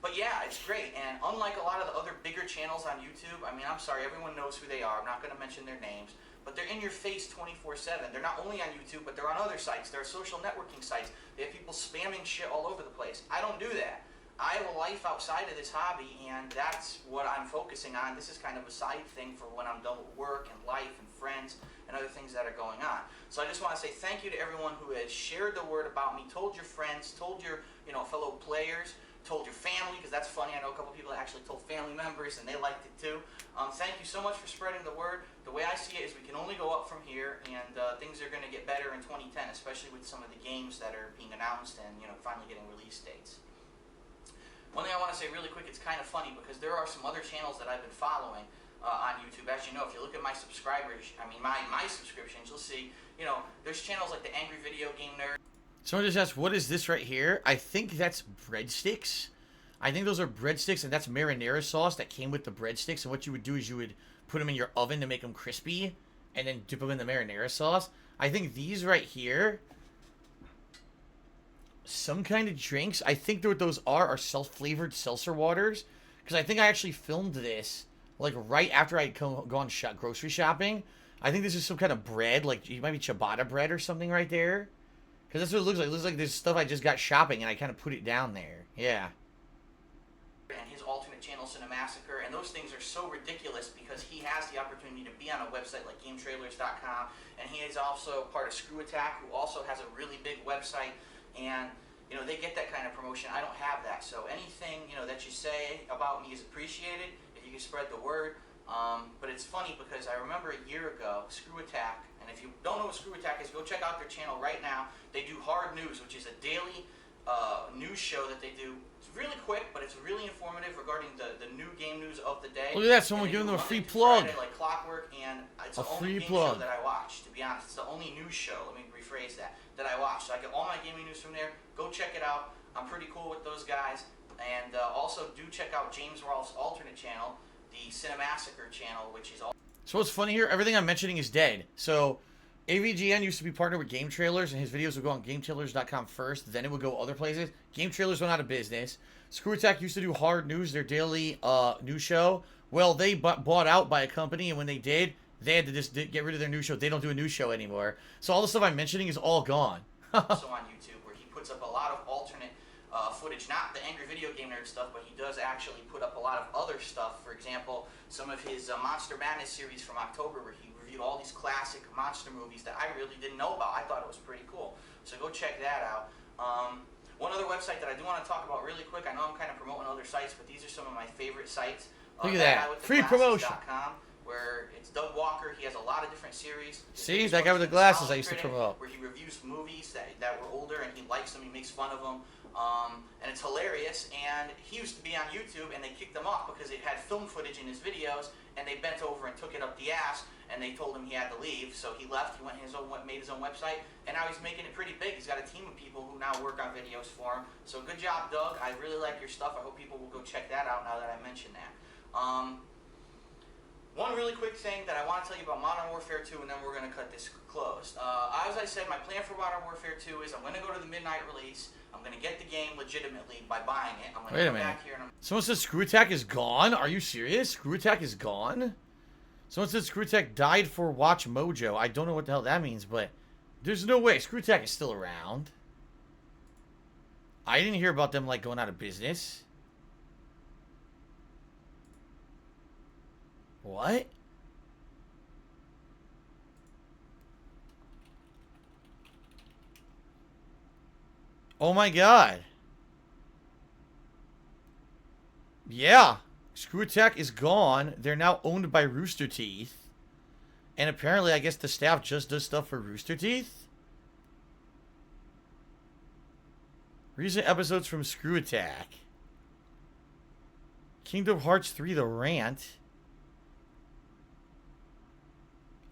But yeah, it's great. And unlike a lot of the other bigger channels on YouTube, I mean, I'm sorry, everyone knows who they are. I'm not going to mention their names. But they're in your face 24/7. They're not only on YouTube, but they're on other sites. There are social networking sites. They have people spamming shit all over the place. I don't do that. I have a life outside of this hobby, and that's what I'm focusing on. This is kind of a side thing for when I'm done with work and life and friends and other things that are going on. So I just want to say thank you to everyone who has shared the word about me, told your friends, told your fellow players, told your family, because that's funny. I know a couple people that actually told family members, and they liked it too. Thank you so much for spreading the word. The way I see it is we can only go up from here, and things are going to get better in 2010, especially with some of the games that are being announced and finally getting release dates. One thing I want to say really quick, it's kind of funny because there are some other channels that I've been following on YouTube. As you know, if you look at my subscribers, I mean my subscriptions, you'll see, there's channels like the Angry Video Game Nerd. Someone just asked, what is this right here? I think that's breadsticks. I think those are breadsticks, and that's marinara sauce that came with the breadsticks. And what you would do is you would put them in your oven to make them crispy, and then dip them in the marinara sauce. I think these right here, some kind of drinks. I think what those are self-flavored seltzer waters. Because I think I actually filmed this, like, right after I'd gone grocery shopping. I think this is some kind of bread, like, it might be ciabatta bread or something right there. Because that's what it looks like. It looks like there's stuff I just got shopping, and I kind of put it down there. Yeah. And his alternate channel, Cinemassacre, and those things are so ridiculous because he has the opportunity to be on a website like GameTrailers.com, and he is also part of Screw Attack, who also has a really big website, and they get that kind of promotion. I don't have that, so anything that you say about me is appreciated if you can spread the word. But it's funny because I remember a year ago, Screw Attack, and if you don't know what Screw Attack is, go check out their channel right now. They do Hard News, which is a daily news show that they do. It's really quick, but it's really informative regarding the new game news of the day. Look at that, someone giving them a free plug. Friday, like clockwork, and it's the only game show that I watch, to be honest. It's the only news show, let me rephrase that I watch. So I get all my gaming news from there. Go check it out. I'm pretty cool with those guys. And also do check out James Rolfe's alternate channel, the Cinemassacre channel, which is all. So what's funny here, everything I'm mentioning is dead. So AVGN used to be partnered with Game Trailers, and his videos would go on GameTrailers.com first, then it would go other places. Game Trailers went out of business. Screw Attack used to do Hard News, their daily news show. Well, they bought out by a company, and when they did, they had to just get rid of their news show. They don't do a news show anymore. So all the stuff I'm mentioning is all gone. Also on YouTube, where he puts up a lot of alternate footage, not the Angry Video Game Nerd stuff, but he does actually put up a lot of other stuff. For example, some of his Monster Madness series from October, where he reviewed all these classic monster movies that I really didn't know about. I thought it was pretty cool. So go check that out. One other website that I do want to talk about really quick, I know I'm kind of promoting other sites, but these are some of my favorite sites. Look at that. Free promotion. Where it's Doug Walker. He has a lot of different series. See, that guy with the glasses I used to promote. Where he reviews movies that were older, and he likes them, he makes fun of them. And it's hilarious, and he used to be on YouTube, and they kicked him off because it had film footage in his videos, and they bent over and took it up the ass, and they told him he had to leave, so he left. He made his own website, and now he's making it pretty big. He's got a team of people who now work on videos for him. So good job, Doug. I really like your stuff. I hope people will go check that out now that I mentioned that. One really quick thing that I want to tell you about Modern Warfare 2, and then we're going to cut this closed. As I said, my plan for Modern Warfare 2 is I'm going to go to the midnight release. I'm going to get the game legitimately by buying it. I'm going to come back here and Someone says Screw Attack is gone? Are you serious? Screw Attack is gone? Someone says Screw Attack died for Watch Mojo. I don't know what the hell that means, but there's no way. Screw Attack is still around. I didn't hear about them, like, going out of business. What? Oh my god. Yeah. Screw Attack is gone. They're now owned by Rooster Teeth. And apparently, I guess the staff just does stuff for Rooster Teeth. Recent episodes from Screw Attack. Kingdom Hearts 3 The Rant.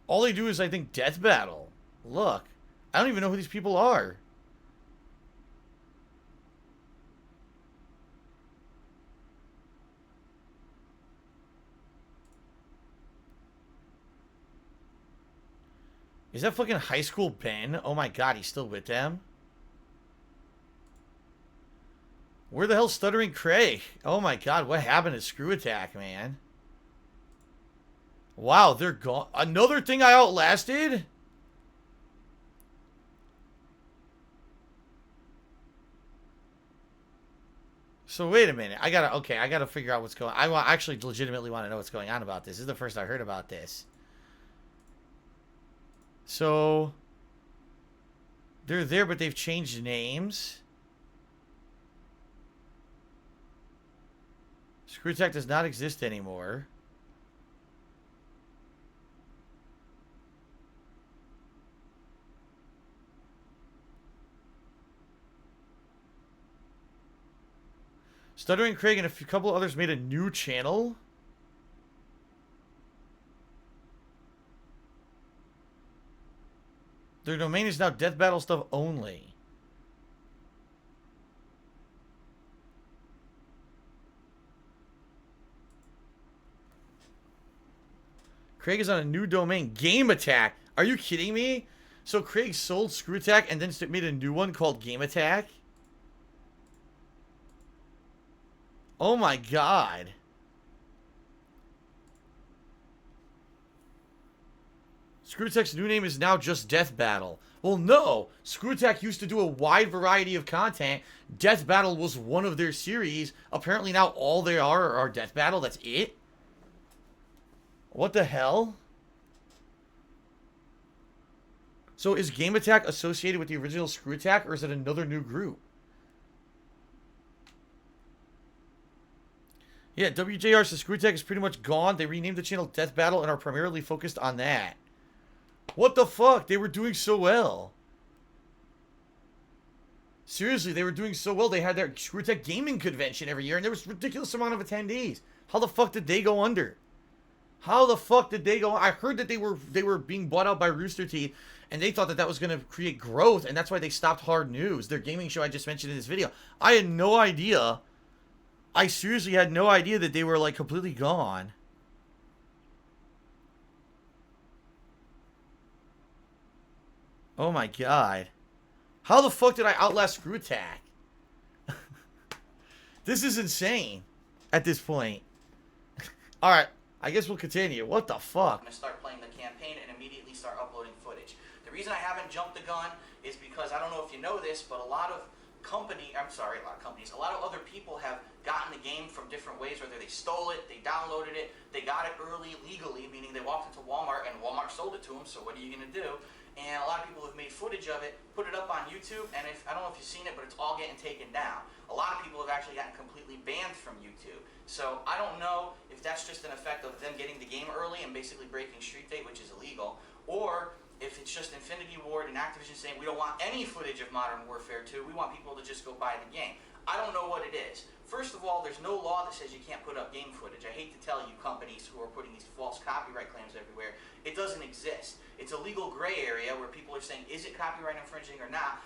All they do is, I think, Death Battle. Look. I don't even know who these people are. Is that fucking High School Ben? Oh my god, he's still with them? Where the hell's Stuttering Craig? Oh my god, what happened to Screw Attack, man? Wow, they're gone. Another thing I outlasted? So wait a minute. I gotta figure out what's going on. I actually legitimately want to know what's going on about this. This is the first I heard about this. So they're there, but they've changed names. Screw Attack does not exist anymore. Stuttering Craig and a couple others made a new channel. Their domain is now Death Battle Stuff only. Craig is on a new domain, Game Attack. Are you kidding me? So Craig sold Screw Attack and then made a new one called Game Attack? Oh my god. Screw Attack's new name is now just Death Battle. Well, no. Screw Attack used to do a wide variety of content. Death Battle was one of their series. Apparently now all they are Death Battle. That's it? What the hell? So is Game Attack associated with the original Screw Attack, or is it another new group? Yeah, WJR says Screw Attack is pretty much gone. They renamed the channel Death Battle and are primarily focused on that. What the fuck? They were doing so well. Seriously, they were doing so well. They had their Screw Attack gaming convention every year, and there was a ridiculous amount of attendees. How the fuck did they go under? How the fuck did they go? I heard that they were being bought out by Rooster Teeth, and they thought that that was going to create growth, and that's why they stopped Hard News, their gaming show I just mentioned in this video. I had no idea. I seriously had no idea that they were, like, completely gone. Oh my god. How the fuck did I outlast Screw Attack? This is insane at this point. Alright, I guess we'll continue. What the fuck? I'm going to start playing the campaign and immediately start uploading footage. The reason I haven't jumped the gun is because, I don't know if you know this, but a lot of other people have gotten the game from different ways, whether they stole it, they downloaded it, they got it early legally, meaning they walked into Walmart and Walmart sold it to them, so what are you going to do? And a lot of people have made footage of it, put it up on YouTube, and I don't know if you've seen it, but it's all getting taken down. A lot of people have actually gotten completely banned from YouTube. So I don't know if that's just an effect of them getting the game early and basically breaking Street Date, which is illegal, or if it's just Infinity Ward and Activision saying we don't want any footage of Modern Warfare 2, we want people to just go buy the game. I don't know what it is. First of all, there's no law that says you can't put up game footage. I hate to tell you companies who are putting these false copyright claims everywhere, it doesn't exist. It's a legal gray area where people are saying, is it copyright infringing or not?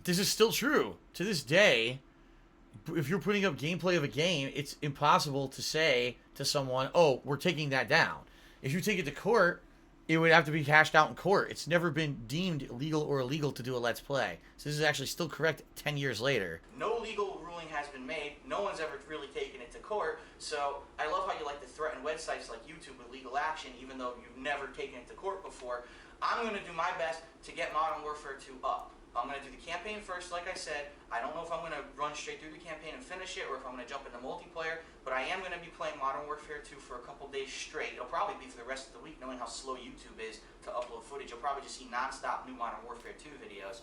This is still true. To this day, if you're putting up gameplay of a game, it's impossible to say to someone, oh, we're taking that down. If you take it to court, it would have to be hashed out in court. It's never been deemed legal or illegal to do a Let's Play. So this is actually still correct 10 years later. No legal ruling has been made. No one's ever really taken it to court. So I love how you like to threaten websites like YouTube with legal action, even though you've never taken it to court before. I'm going to do my best to get Modern Warfare 2 up. I'm going to do the campaign first, like I said. I don't know if I'm going to run straight through the campaign and finish it, or if I'm going to jump into multiplayer, but I am going to be playing Modern Warfare 2 for a couple days straight. It'll probably be for the rest of the week, knowing how slow YouTube is to upload footage. You'll probably just see non-stop new Modern Warfare 2 videos.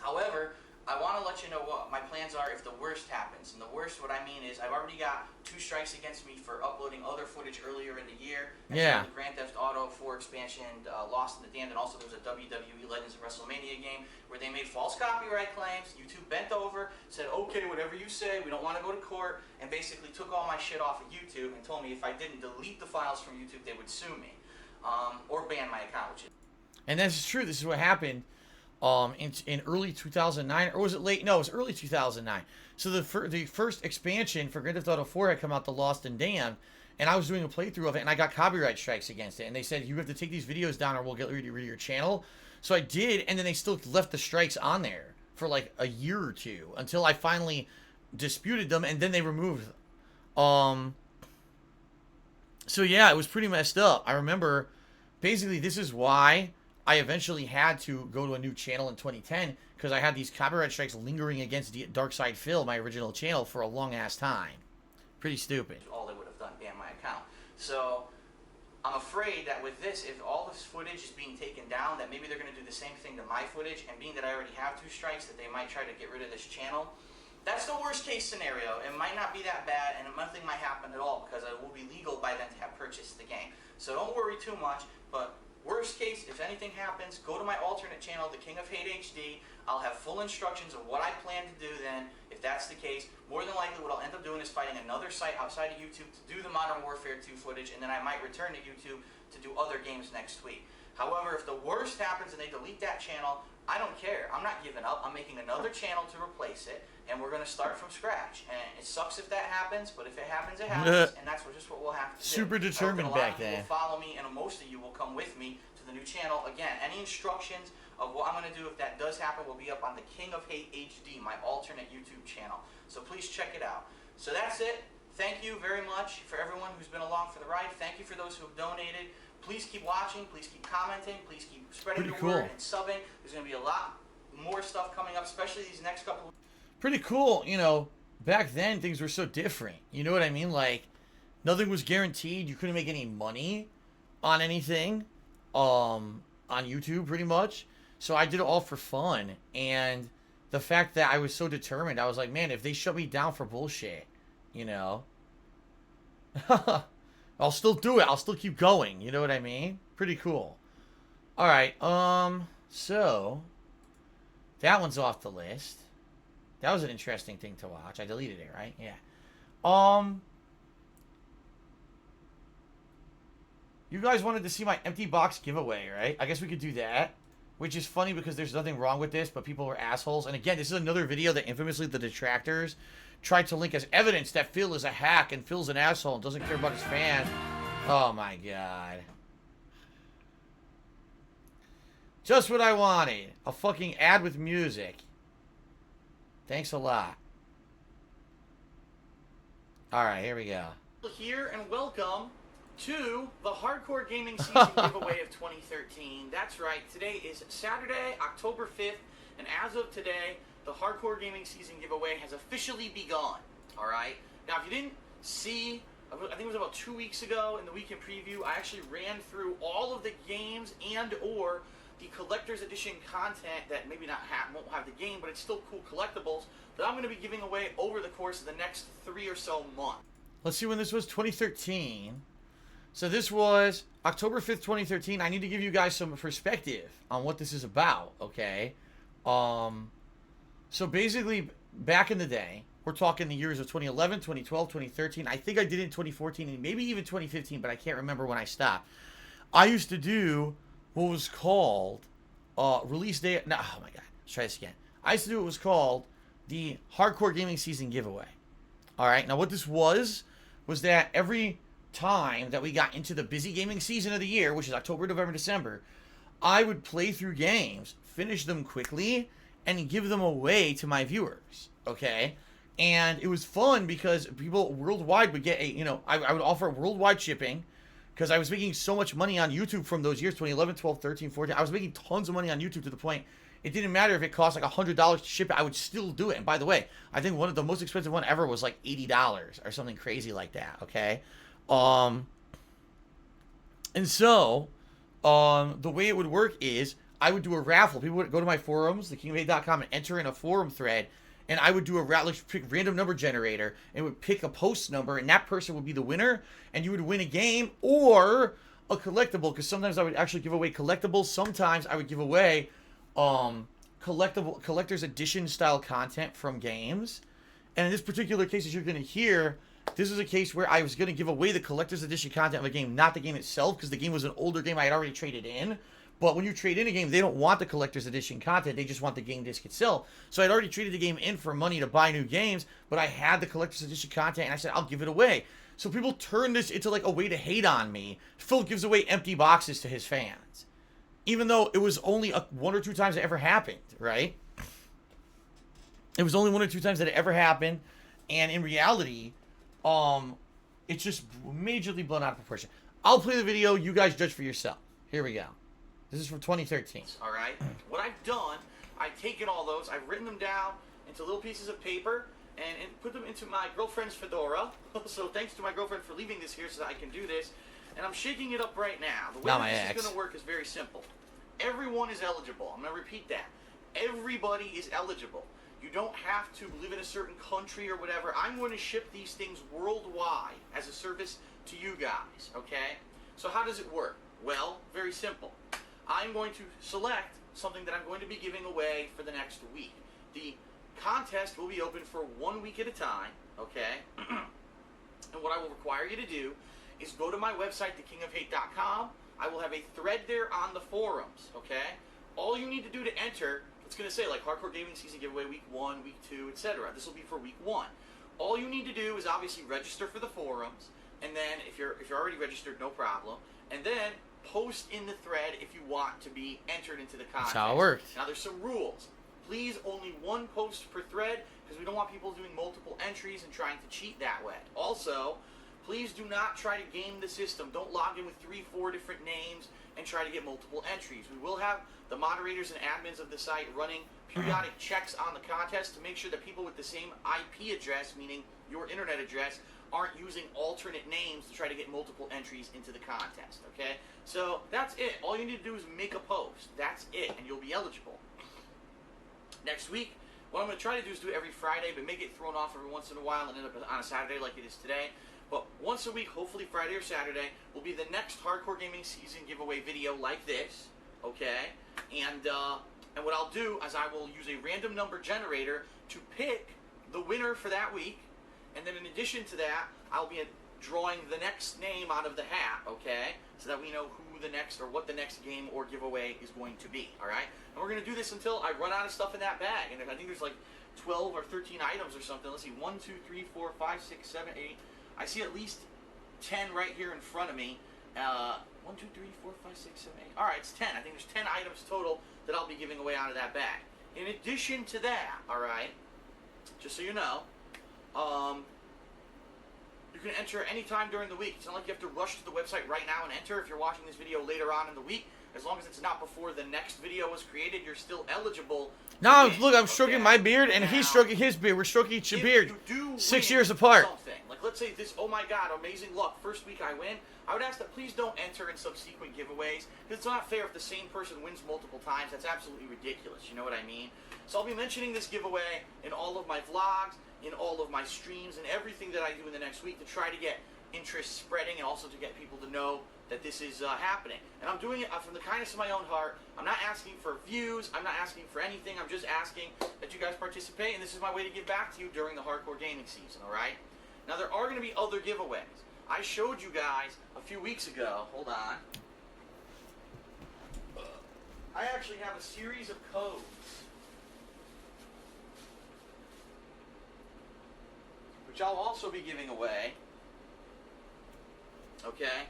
However, I want to let you know what my plans are if the worst happens. And the worst, what I mean is, I've already got 2 strikes against me for uploading other footage earlier in the year. Yeah. The Grand Theft Auto 4 expansion, Lost in the Damned, and also there was a WWE Legends of WrestleMania game where they made false copyright claims. YouTube bent over, said, okay, whatever you say, we don't want to go to court, and basically took all my shit off of YouTube and told me if I didn't delete the files from YouTube, they would sue me. Or ban my account, which is... And this is true. This is what happened in early 2009. Or was it late? No, it was early 2009. So the first expansion for Grand Theft Auto 4 had come out, The Lost and Damned, and I was doing a playthrough of it, and I got copyright strikes against it. And they said, you have to take these videos down or we'll get rid of your channel. So I did, and then they still left the strikes on there. for like a year or two until I finally disputed them, and then they removed them. So yeah, it was pretty messed up. I remember, basically, this is why I eventually had to go to a new channel in 2010, because I had these copyright strikes lingering against Dark Side Phil, my original channel, for a long ass time. Pretty stupid. All they would have done, ban my account. So I'm afraid that with this, if all this footage is being taken down, that maybe they're going to do the same thing to my footage, and being that I already have 2 strikes, that they might try to get rid of this channel. That's the worst case scenario. It might not be that bad, and nothing might happen at all, because it will be legal by then to have purchased the game. So don't worry too much, but worst case, if anything happens, go to my alternate channel, The King of Hate HD. I'll have full instructions of what I plan to do then, if that's the case. More than likely, what I'll end up doing is finding another site outside of YouTube to do the Modern Warfare 2 footage, and then I might return to YouTube to do other games next week. However, if the worst happens and they delete that channel, I don't care. I'm not giving up. I'm making another channel to replace it, and we're going to start from scratch. And it sucks if that happens, but if it happens, it happens, and that's just what we'll have to do. Super determined back then. A lot of people follow me, and most of you will come with me to the new channel. Again, any instructions of what I'm going to do if that does happen will be up on the King of Hate HD, my alternate YouTube channel. So please check it out. So that's it. Thank you very much for everyone who's been along for the ride. Thank you for those who have donated. Please keep watching. Please keep commenting. Please keep spreading the word and subbing. There's going to be a lot more stuff coming up, especially these next couple of... Pretty cool. You know, back then things were so different. You know what I mean? Like, nothing was guaranteed. You couldn't make any money on anything on YouTube, pretty much. So I did it all for fun. And the fact that I was so determined, I was like, man, if they shut me down for bullshit, you know, I'll still do it. I'll still keep going. You know what I mean? Pretty cool. All right. So that one's off the list. That was an interesting thing to watch. I deleted it, right? Yeah. You guys wanted to see my empty box giveaway, right? I guess we could do that. Which is funny because there's nothing wrong with this, but people were assholes. And again, this is another video that infamously the detractors tried to link as evidence that Phil is a hack and Phil's an asshole and doesn't care about his fans. Oh my god. Just what I wanted. A fucking ad with music. Thanks a lot. Alright, here we go. Here and welcome to the Hardcore Gaming Season Giveaway of 2013. That's right, today is Saturday, October 5th, and as of today, the Hardcore Gaming Season Giveaway has officially begun. Alright? Now, if you didn't see, I think it was about 2 weeks ago in the weekend preview, I actually ran through all of the games and or the collector's edition content that maybe won't have the game, but it's still cool collectibles that I'm going to be giving away over the course of the next 3 or so months. Let's see when this was, 2013. So this was October 5th, 2013. I need to give you guys some perspective on what this is about, okay? So basically, back in the day, we're talking the years of 2011, 2012, 2013. I think I did it in 2014 and maybe even 2015, but I can't remember when I stopped. I used to do what was called release day. No, oh my god, let's try this again. I used to do what was called the Hardcore Gaming Season Giveaway. All right, now what this was that every time that we got into the busy gaming season of the year, which is October, November, December, I would play through games, finish them quickly, and give them away to my viewers. Okay, and it was fun because people worldwide would get I would offer worldwide shipping. Because I was making so much money on YouTube from those years, 2011, 12, 13, 14. I was making tons of money on YouTube to the point it didn't matter if it cost like $100 to ship it. I would still do it. And by the way, I think one of the most expensive one ever was like $80 or something crazy like that, okay? And so, the way it would work is I would do a raffle. People would go to my forums, thekingofhate.com, and enter in a forum thread. And I would do a pick random number generator and would pick a post number, and that person would be the winner, and you would win a game or a collectible. Because sometimes I would actually give away collectibles. Sometimes I would give away collector's edition style content from games. And in this particular case, as you're going to hear, this is a case where I was going to give away the collector's edition content of a game, not the game itself, because the game was an older game I had already traded in. But when you trade in a game, they don't want the collector's edition content. They just want the game disc itself. So I'd already traded the game in for money to buy new games, but I had the collector's edition content, and I said, I'll give it away. So people turned this into like a way to hate on me. Phil gives away empty boxes to his fans. Even though it was only 1 or 2 times it ever happened, right? It was only 1 or 2 times that it ever happened, and in reality, it's just majorly blown out of proportion. I'll play the video. You guys judge for yourself. Here we go. This is from 2013. All right. What I've done, I've taken all those, I've written them down into little pieces of paper, and put them into my girlfriend's fedora. So thanks to my girlfriend for leaving this here so that I can do this. And I'm shaking it up right now. The way Not that my this ex. is going to work is very simple. Everyone is eligible. I'm going to repeat that. Everybody is eligible. You don't have to live in a certain country or whatever. I'm going to ship these things worldwide as a service to you guys, okay? So how does it work? Well, very simple. I'm going to select something that I'm going to be giving away for the next week. The contest will be open for 1 week at a time, okay? And what I will require you to do is go to my website, thekingofhate.com. I will have a thread there on the forums, okay? All you need to do to enter, it's going to say like Hardcore Gaming Season Giveaway Week 1, Week 2, etc. This will be for Week 1. All you need to do is obviously register for the forums, and then if you're already registered, no problem, and then post in the thread if you want to be entered into the contest. That's how it works. Now there's some rules. Please only 1 post per thread, because we don't want people doing multiple entries and trying to cheat that way. Also, please do not try to game the system. Don't log in with 3-4 different names and try to get multiple entries. We will have the moderators and admins of the site running periodic checks on the contest to make sure that people with the same IP address, meaning your internet address, aren't using alternate names to try to get multiple entries into the contest, okay? So that's it. All you need to do is make a post. That's it, and you'll be eligible. Next week, what I'm going to try to do is do it every Friday, but may get thrown off every once in a while and end up on a Saturday like it is today. But once a week, hopefully Friday or Saturday, will be the next Hardcore Gaming Season giveaway video like this, okay? And what I'll do is I will use a random number generator to pick the winner for that week. And then in addition to that, I'll be drawing the next name out of the hat, okay? So that we know who the next or what the next game or giveaway is going to be, all right? And we're going to do this until I run out of stuff in that bag. And I think there's like 12 or 13 items or something. Let's see, 1, 2, 3, 4, 5, 6, 7, 8. I see at least 10 right here in front of me. 1, 2, 3, 4, 5, 6, 7, 8. All right, it's 10. I think there's 10 items total that I'll be giving away out of that bag. In addition to that, all right, just so you know, you can enter anytime during the week. It's not like you have to rush to the website right now and enter. If you're watching this video later on in the week, as long as it's not before the next video was created, you're still eligible. Now, look, I'm stroking my beard, and he's stroking his beard. We're stroking each beard. 6 years apart. Something. Like, let's say this, oh my God, amazing luck, first week I win. I would ask that please don't enter in subsequent giveaways, because it's not fair if the same person wins multiple times. That's absolutely ridiculous, you know what I mean? So I'll be mentioning this giveaway in all of my vlogs, in all of my streams, and everything that I do in the next week to try to get interest spreading and also to get people to know that this is happening. And I'm doing it from the kindness of my own heart. I'm not asking for views. I'm not asking for anything. I'm just asking that you guys participate, and this is my way to give back to you during the Hardcore Gaming season, all right? Now, there are going to be other giveaways. I showed you guys a few weeks ago. Hold on. I actually have a series of codes. Which I'll also be giving away. Okay?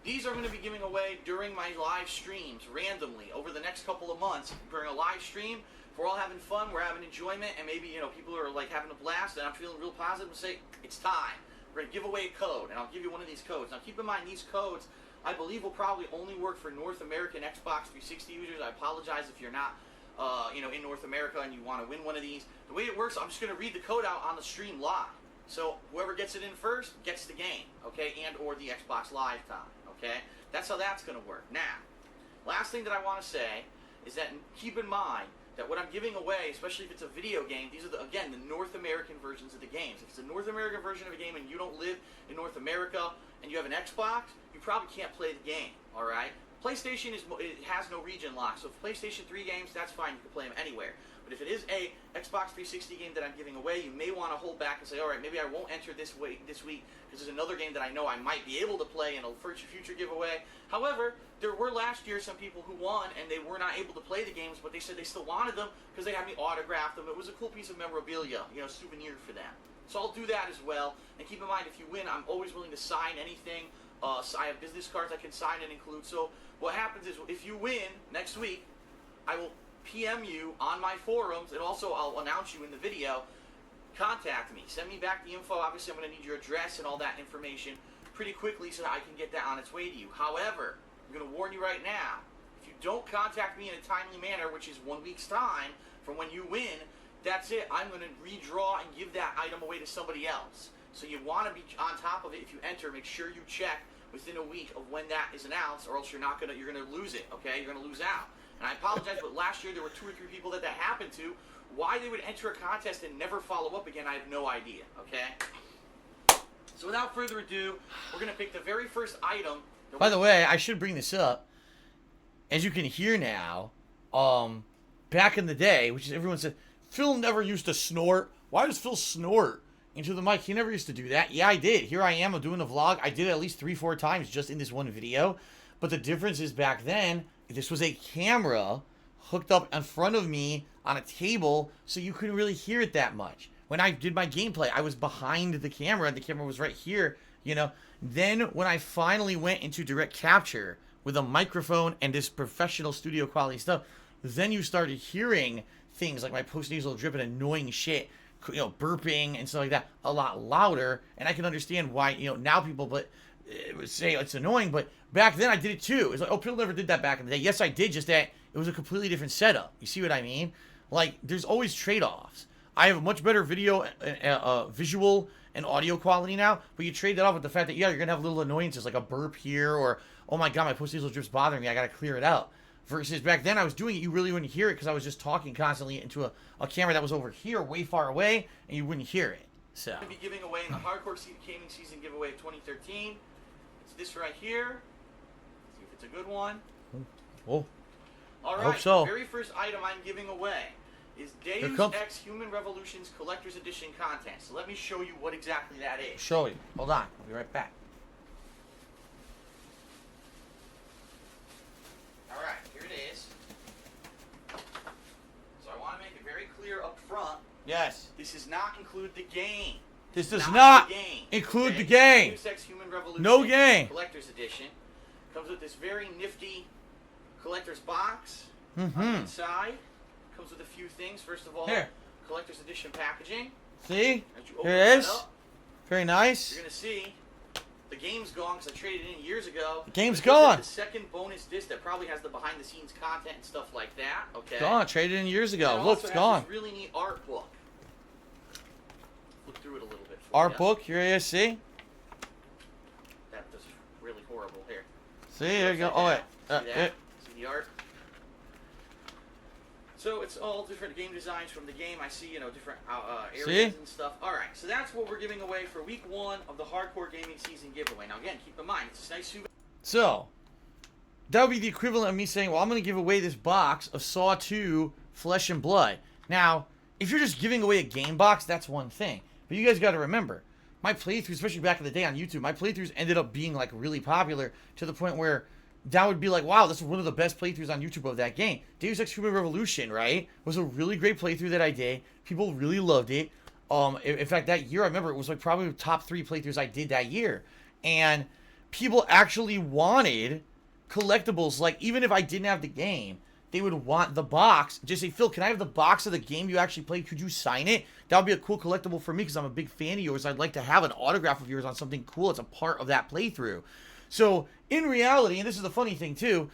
These are going to be giving away during my live streams randomly over the next couple of months during a live stream. If we're all having fun, we're having enjoyment, and maybe, you know, people are like having a blast, and I'm feeling real positive and say, it's time. We're going to give away a code, and I'll give you one of these codes. Now, keep in mind, these codes, I believe, will probably only work for North American Xbox 360 users. I apologize if you're not, in North America and you want to win one of these. The way it works, I'm just going to read the code out on the stream live. So whoever gets it in first gets the game, okay, and or the Xbox Live time, okay? That's how that's going to work. Now, last thing that I want to say is that keep in mind that what I'm giving away, especially if it's a video game, these are, again, the North American versions of the games. If it's a North American version of a game and you don't live in North America and you have an Xbox, you probably can't play the game, all right? PlayStation it has no region lock, so if PlayStation 3 games, that's fine. You can play them anywhere. But if it is a Xbox 360 game that I'm giving away, you may want to hold back and say, all right, maybe I won't enter this week because there's another game that I know I might be able to play in a future giveaway. However, there were last year some people who won and they were not able to play the games, but they said they still wanted them because they had me autograph them. It was a cool piece of memorabilia, souvenir for them. So I'll do that as well. And keep in mind, if you win, I'm always willing to sign anything. I have business cards I can sign and include. So what happens is if you win next week, I will PM you on my forums, and also I'll announce you in the video. Contact me. Send me back the info. Obviously, I'm going to need your address and all that information pretty quickly so that I can get that on its way to you. However, I'm going to warn you right now. If you don't contact me in a timely manner, which is 1 week's time from when you win, that's it. I'm going to redraw and give that item away to somebody else. So you want to be on top of it. If you enter, make sure you check within a week of when that is announced, or else you're going to lose it, okay? You're going to lose out. And I apologize, but last year there were 2 or 3 people that happened to. Why they would enter a contest and never follow up again, I have no idea, okay? So without further ado, we're going to pick the very first item. By the way, I should bring this up. As you can hear now, back in the day, which is everyone said, Phil never used to snort. Why does Phil snort into the mic? He never used to do that. Yeah, I did. Here I am. I'm doing a vlog. I did it at least 3-4 times just in this one video. But the difference is back then, this was a camera hooked up in front of me on a table, so you couldn't really hear it that much. When I did my gameplay, I was behind the camera, and the camera was right here, you know. Then when I finally went into direct capture with a microphone and this professional studio quality stuff, then you started hearing things like my post-nasal drip and annoying shit, you know, burping and stuff like that a lot louder. And I can understand why, you know, now people say it's annoying, but back then I did it too. It's like, oh, people never did that back in the day. Yes, I did, just that it was a completely different setup. You see what I mean? Like, there's always trade-offs. I have a much better video, visual and audio quality now, but you trade that off with the fact that, yeah, you're going to have little annoyances like a burp here, or, oh my God, my post-nasal drip's bothering me, I got to clear it out. Versus back then I was doing it, you really wouldn't hear it because I was just talking constantly into a camera that was over here, way far away, and you wouldn't hear it. So. I'm going to be giving away in the Hardcore Gaming Season giveaway of 2013. It's this right here. Let's see if it's a good one. Oh. All right, I hope so. The very first item I'm giving away is Deus Ex Human Revolution's Collector's Edition content. So let me show you what exactly that is. Show you. Hold on. I'll be right back. All right, here it is. So I want to make it very clear up front. Yes. This does not include the game. This does not the game, include okay? the game. Deus Ex Human Revolution No game. Collector's Edition. Comes with this very nifty collector's box. Mm-hmm. On the inside. Comes with a few things. First of all, here. Collector's Edition packaging. See? Here it is. Very nice. You're going to see the game's gone because I traded it in years ago. The game's gone. gone. The second bonus disc that probably has the behind-the-scenes content and stuff like that. Okay. Gone. Traded in years ago. And Look, also it's has gone. This really neat art book. Look through it a little bit. Art book. Here you see. That was really horrible. Here. See, there you go. Oh, wait. See the art? So it's all different game designs from the game. I see, you know, different areas and stuff. All right, so that's what we're giving away for week 1 of the Hardcore Gaming Season giveaway. Now, again, keep in mind, it's a nice souvenir. So, that would be the equivalent of me saying, well, I'm going to give away this box of Saw 2 Flesh and Blood. Now, if you're just giving away a game box, that's one thing. But you guys got to remember, my playthroughs, especially back in the day on YouTube, my playthroughs ended up being, like, really popular to the point where that would be like, wow, this is one of the best playthroughs on YouTube of that game. Deus Ex Human Revolution, right, was a really great playthrough that I did. People really loved it. In fact, that year, I remember it was like probably the top 3 playthroughs I did that year. And people actually wanted collectibles. Like, even if I didn't have the game, they would want the box. Just say, Phil, can I have the box of the game you actually played? Could you sign it? That would be a cool collectible for me because I'm a big fan of yours. I'd like to have an autograph of yours on something cool. It's a part of that playthrough. So, in reality, and this is the funny thing too,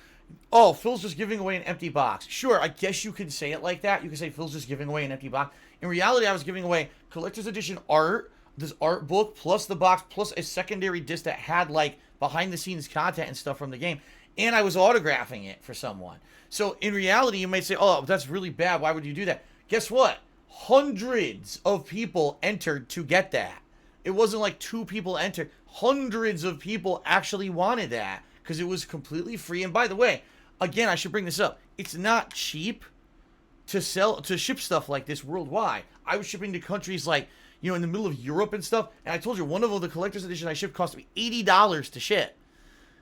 oh, Phil's just giving away an empty box. Sure, I guess you could say it like that. You could say Phil's just giving away an empty box. In reality, I was giving away collector's edition art, this art book, plus the box, plus a secondary disc that had, like, behind-the-scenes content and stuff from the game. And I was autographing it for someone. So, in reality, you might say, oh, that's really bad. Why would you do that? Guess what? Hundreds of people entered to get that. It wasn't like 2 people entered. Hundreds of people actually wanted that because it was completely free. And by the way, again, I should bring this up. It's not cheap to ship stuff like this worldwide. I was shipping to countries like, you know, in the middle of Europe and stuff. And I told you, one of the collector's edition I shipped cost me $80 to ship.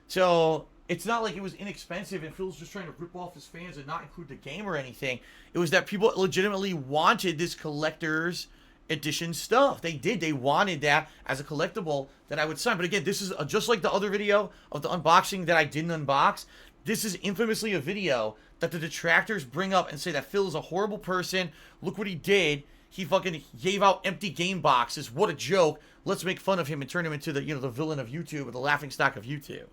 So it's not like it was inexpensive and Phil's just trying to rip off his fans and not include the game or anything. It was that people legitimately wanted this collector's edition stuff. They did. They wanted that as a collectible that I would sign. But again, this is just like the other video of the unboxing that I didn't unbox. This is infamously a video that the detractors bring up and say that Phil is a horrible person. Look what he did. He fucking gave out empty game boxes. What a joke. Let's make fun of him and turn him into the, you know, the villain of YouTube or the laughingstock of YouTube.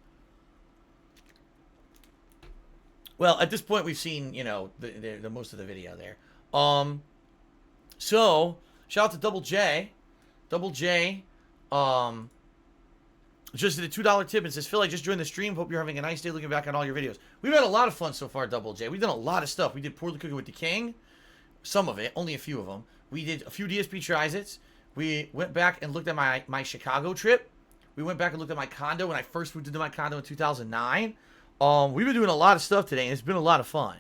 Well, at this point, we've seen, you know, the most of the video there. So, shout out to Double J. Double J, just did a $2 tip and says, Phil, I just joined the stream. Hope you're having a nice day looking back on all your videos. We've had a lot of fun so far, Double J. We've done a lot of stuff. We did Poorly Cooking with the King. Some of it. Only a few of them. We did a few DSP tries-its. We went back and looked at my Chicago trip. We went back and looked at my condo when I first moved into my condo in 2009. We've been doing a lot of stuff today, and it's been a lot of fun.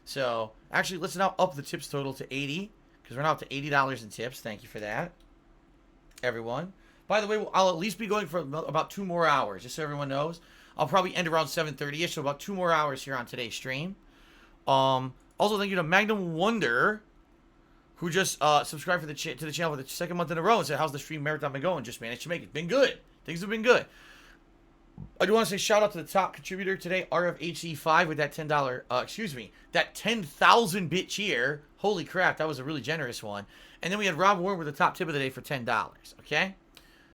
So, actually, let's now up the tips total to 80, because we're now up to $80 in tips. Thank you for that, everyone. By the way, I'll at least be going for about 2 more hours, just so everyone knows. I'll probably end around 7:30ish, so about 2 more hours here on today's stream. Also, thank you to Magnum Wonder, who just subscribed to the channel for the 2nd month in a row and said, how's the stream marathon been going? Just managed to make it. Been good. Things have been good. I do want to say shout out to the top contributor today, RFHC5, with that that 10,000 bit cheer. Holy crap, that was a really generous one. And then we had Rob Warren with the top tip of the day for $10. Okay?